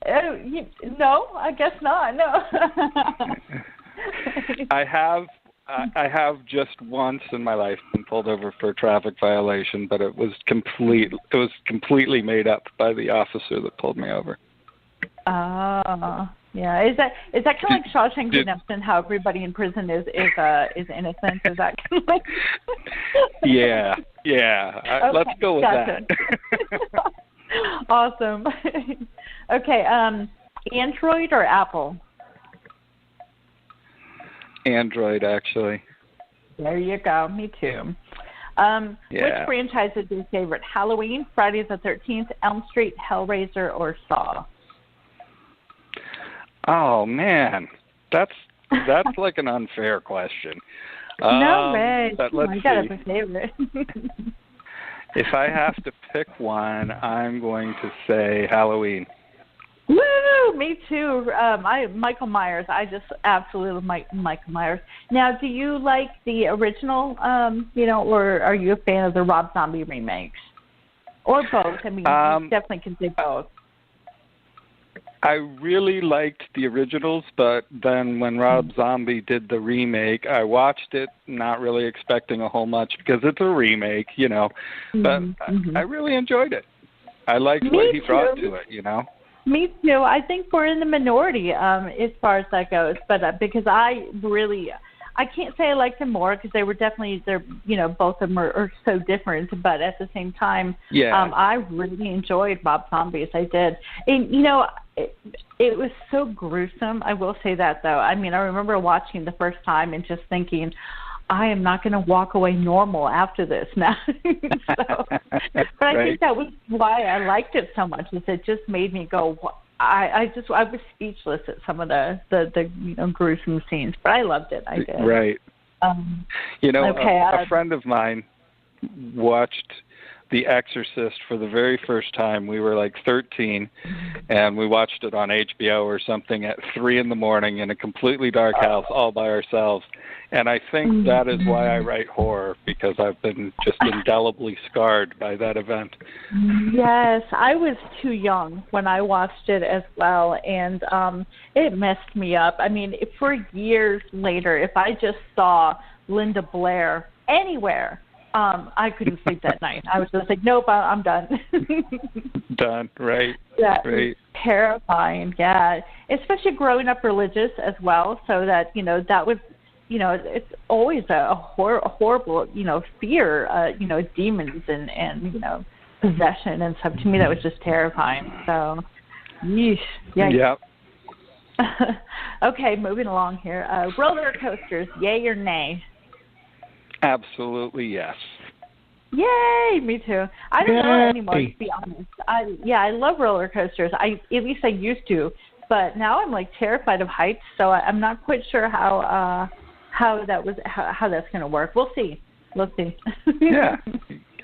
[SPEAKER 7] No, I guess not. No.
[SPEAKER 9] I have just once in my life been pulled over for a traffic violation, but it was completely made up by the officer that pulled me over.
[SPEAKER 7] Yeah. Is that kind of like Shawshank Redemption? How everybody in prison is innocent? Is that kind of like?
[SPEAKER 9] Yeah.
[SPEAKER 7] Okay,
[SPEAKER 9] Let's go with
[SPEAKER 7] gotcha.
[SPEAKER 9] that.
[SPEAKER 7] Awesome. Okay. Android or Apple?
[SPEAKER 9] Android, actually.
[SPEAKER 7] There you go. Me too. Which franchise is your favorite? Halloween, Friday the 13th, Elm Street, Hellraiser, or Saw?
[SPEAKER 9] Oh man, that's like an unfair question.
[SPEAKER 7] No way.
[SPEAKER 9] But let's
[SPEAKER 7] I got
[SPEAKER 9] see.
[SPEAKER 7] a favorite.
[SPEAKER 9] If I have to pick one, I'm going to say Halloween.
[SPEAKER 7] Woo! Me too. Michael Myers. I just absolutely love Michael Myers. Now, do you like the original, or are you a fan of the Rob Zombie remakes? Or both? I mean, you definitely can say both.
[SPEAKER 9] I really liked the originals, but then when Rob Zombie did the remake, I watched it not really expecting a whole much because it's a remake, But I really enjoyed it. I liked what he brought to it,
[SPEAKER 7] Me too. I think we're in the minority as far as that goes, but because I can't say I liked them more because they were definitely both of them are so different. But at the same time, I really enjoyed Rob Zombie's. I did, and it was so gruesome. I will say that though. I mean, I remember watching the first time and just thinking, I am not going to walk away normal after this now. But I think that was why I liked it so much. Is it just made me go. I was speechless at some of the gruesome scenes, but I loved it. I did.
[SPEAKER 9] Right. A friend of mine watched The Exorcist for the very first time. We were like 13, and we watched it on HBO or something at 3 a.m. in a completely dark house all by ourselves. And I think that is why I write horror, because I've been just indelibly scarred by that event.
[SPEAKER 7] Yes, I was too young when I watched it as well, and it messed me up. I mean, for years later, if I just saw Linda Blair anywhere, I couldn't sleep that night. I was just like, nope, I'm done.
[SPEAKER 9] Done, right.
[SPEAKER 7] Yeah,
[SPEAKER 9] right.
[SPEAKER 7] Terrifying, yeah. Especially growing up religious as well, so that, that was, it's always a horrible, fear, demons and possession and stuff. To me, that was just terrifying. So, yeesh. Yeah. Yep. Okay, moving along here. Roller coasters, yay or nay?
[SPEAKER 9] Absolutely, yes.
[SPEAKER 7] Yay, me too. I don't know anymore, to be honest. I love roller coasters. At least I used to, but now I'm like terrified of heights, so I'm not quite sure how that's going to work. We'll see.
[SPEAKER 9] Yeah,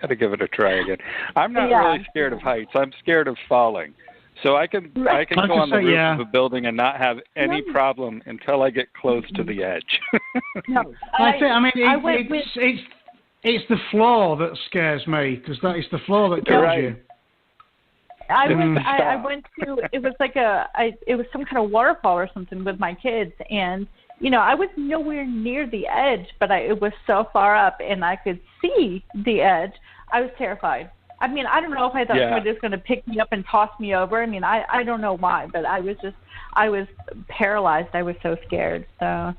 [SPEAKER 9] got to give it a try again. I'm not really scared of heights. I'm scared of falling. So I can go on the roof of a building and not have any problem until I get close to the edge.
[SPEAKER 7] No,
[SPEAKER 4] it's the floor that scares me, because that is the floor that kills you.
[SPEAKER 7] I went to, it was like it was some kind of waterfall or something with my kids, and I was nowhere near the edge, but it was so far up and I could see the edge. I was terrified. I mean, I don't know if I thought somebody was going to pick me up and toss me over. I mean, I don't know why, but I was paralyzed. I was so scared. So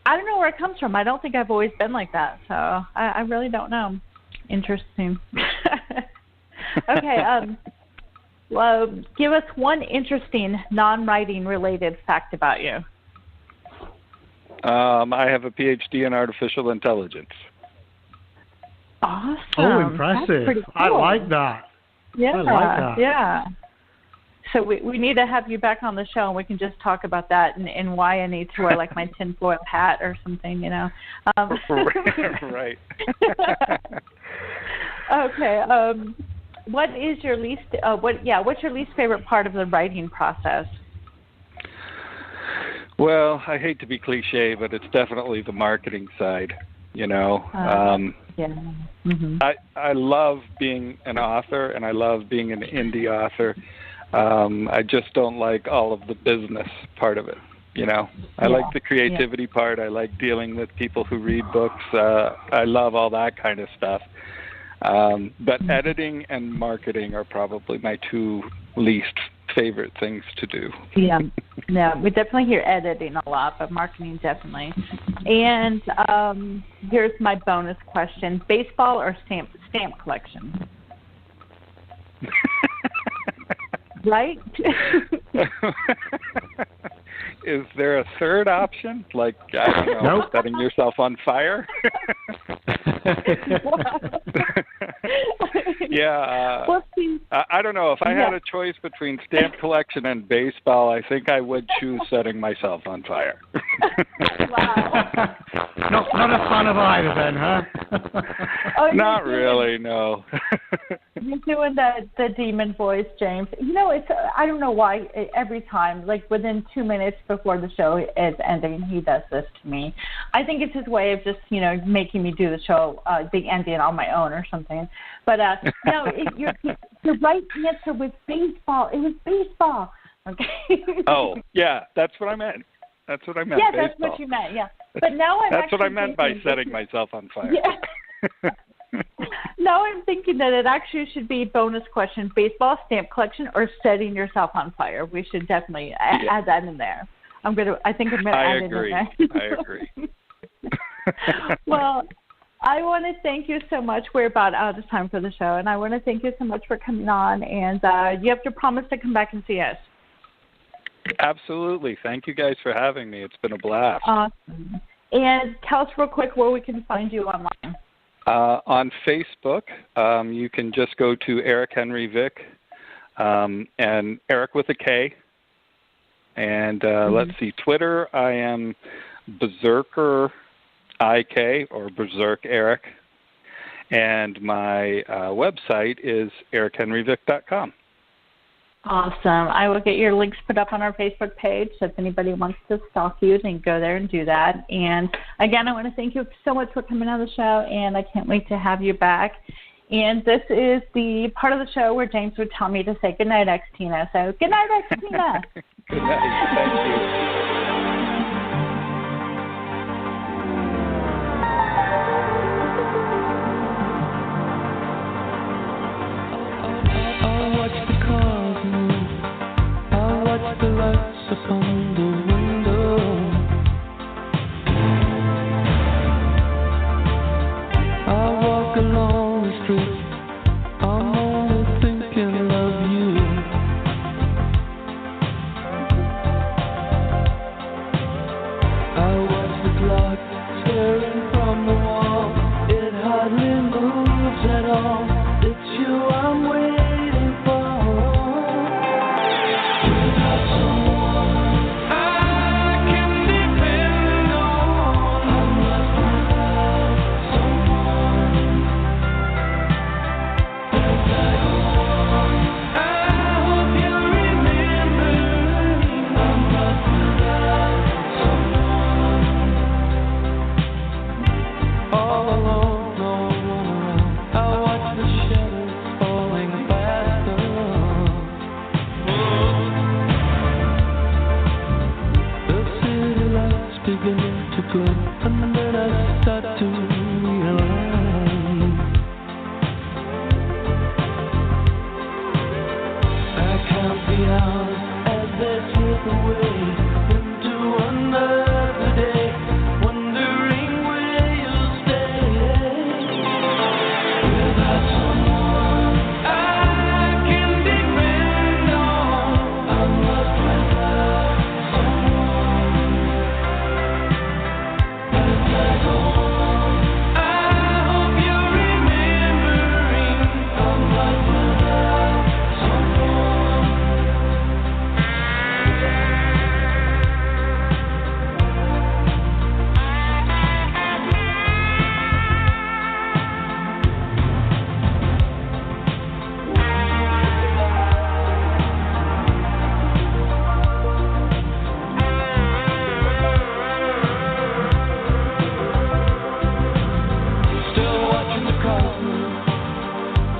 [SPEAKER 7] I don't know where it comes from. I don't think I've always been like that. So I really don't know. Interesting. Okay. Well, give us one interesting non-writing related fact about you.
[SPEAKER 9] I have a PhD in artificial intelligence.
[SPEAKER 7] Awesome.
[SPEAKER 4] Oh, impressive.
[SPEAKER 7] Cool.
[SPEAKER 4] I like that.
[SPEAKER 7] Yeah.
[SPEAKER 4] I like that.
[SPEAKER 7] Yeah. So we need to have you back on the show, and we can just talk about that and why I need to wear like my tinfoil hat or something,
[SPEAKER 9] Right.
[SPEAKER 7] Okay. What is your least? What's your least favorite part of the writing process?
[SPEAKER 9] Well, I hate to be cliche, but it's definitely the marketing side. I love being an author, and I love being an indie author. I just don't like all of the business part of it. I like the creativity part. I like dealing with people who read books. I love all that kind of stuff. But editing and marketing are probably my two least favorite things to do.
[SPEAKER 7] Yeah, we definitely hear editing a lot, but marketing definitely. And here's my bonus question: baseball or stamp collection? Right?
[SPEAKER 9] Is there a third option? Like, I don't know,
[SPEAKER 2] Nope.
[SPEAKER 9] setting yourself on fire? Yeah. I don't know. If I had a choice between stamp collection and baseball, I think I would choose setting myself on fire.
[SPEAKER 7] Wow.
[SPEAKER 4] Not a fan of either then, huh?
[SPEAKER 7] Oh,
[SPEAKER 9] Not really, no.
[SPEAKER 7] You're doing the demon voice, James. You know, it's I don't know why every time, like within 2 minutes before the show is ending, he does this to me. I think it's his way of just, you know, making me do the show, the ending on my own or something. But no, your right answer was baseball. It was baseball. Okay.
[SPEAKER 9] Oh, yeah, that's what I meant. That's what I meant.
[SPEAKER 7] Yeah,
[SPEAKER 9] baseball.
[SPEAKER 7] that's what you meant. Yeah, but now I'm.
[SPEAKER 9] That's what I meant by setting myself on fire.
[SPEAKER 7] Yeah. Now I'm thinking that it actually should be bonus question: baseball, stamp collection, or setting yourself on fire. We should definitely add that in there. I think I'm gonna add
[SPEAKER 9] agree.
[SPEAKER 7] it in there.
[SPEAKER 9] I agree.
[SPEAKER 7] Well, I want to thank you so much. We're about out of time for the show, and I want to thank you so much for coming on. And you have to promise to come back and see us.
[SPEAKER 9] Absolutely. Thank you guys for having me. It's been a blast.
[SPEAKER 7] Awesome. And tell us real quick where we can find you online.
[SPEAKER 9] On Facebook, you can just go to Erik Henry Vick, and Erik with a K. And let's see, Twitter, I am Berserker IK, or Berserk Erik. And my website is erikhenryvick.com.
[SPEAKER 7] Awesome. I will get your links put up on our Facebook page, so if anybody wants to stalk you, then go there and do that. And again, I want to thank you so much for coming on the show, and I can't wait to have you back. And this is the part of the show where James would tell me to say goodnight, Xtina. So goodnight, Xtina.
[SPEAKER 9] Good night. Thank you.
[SPEAKER 3] The lights upon the window. I walk along the street. I'm only thinking of you. I watch the clock staring from the wall. It hardly moves at all. It's you I'm waiting for. And then I start to realize I can't be honest as they slip away into another day, wondering where you'll stay. Without someone I can depend on, I must without someone.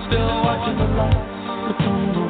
[SPEAKER 3] Still watching the lights upon the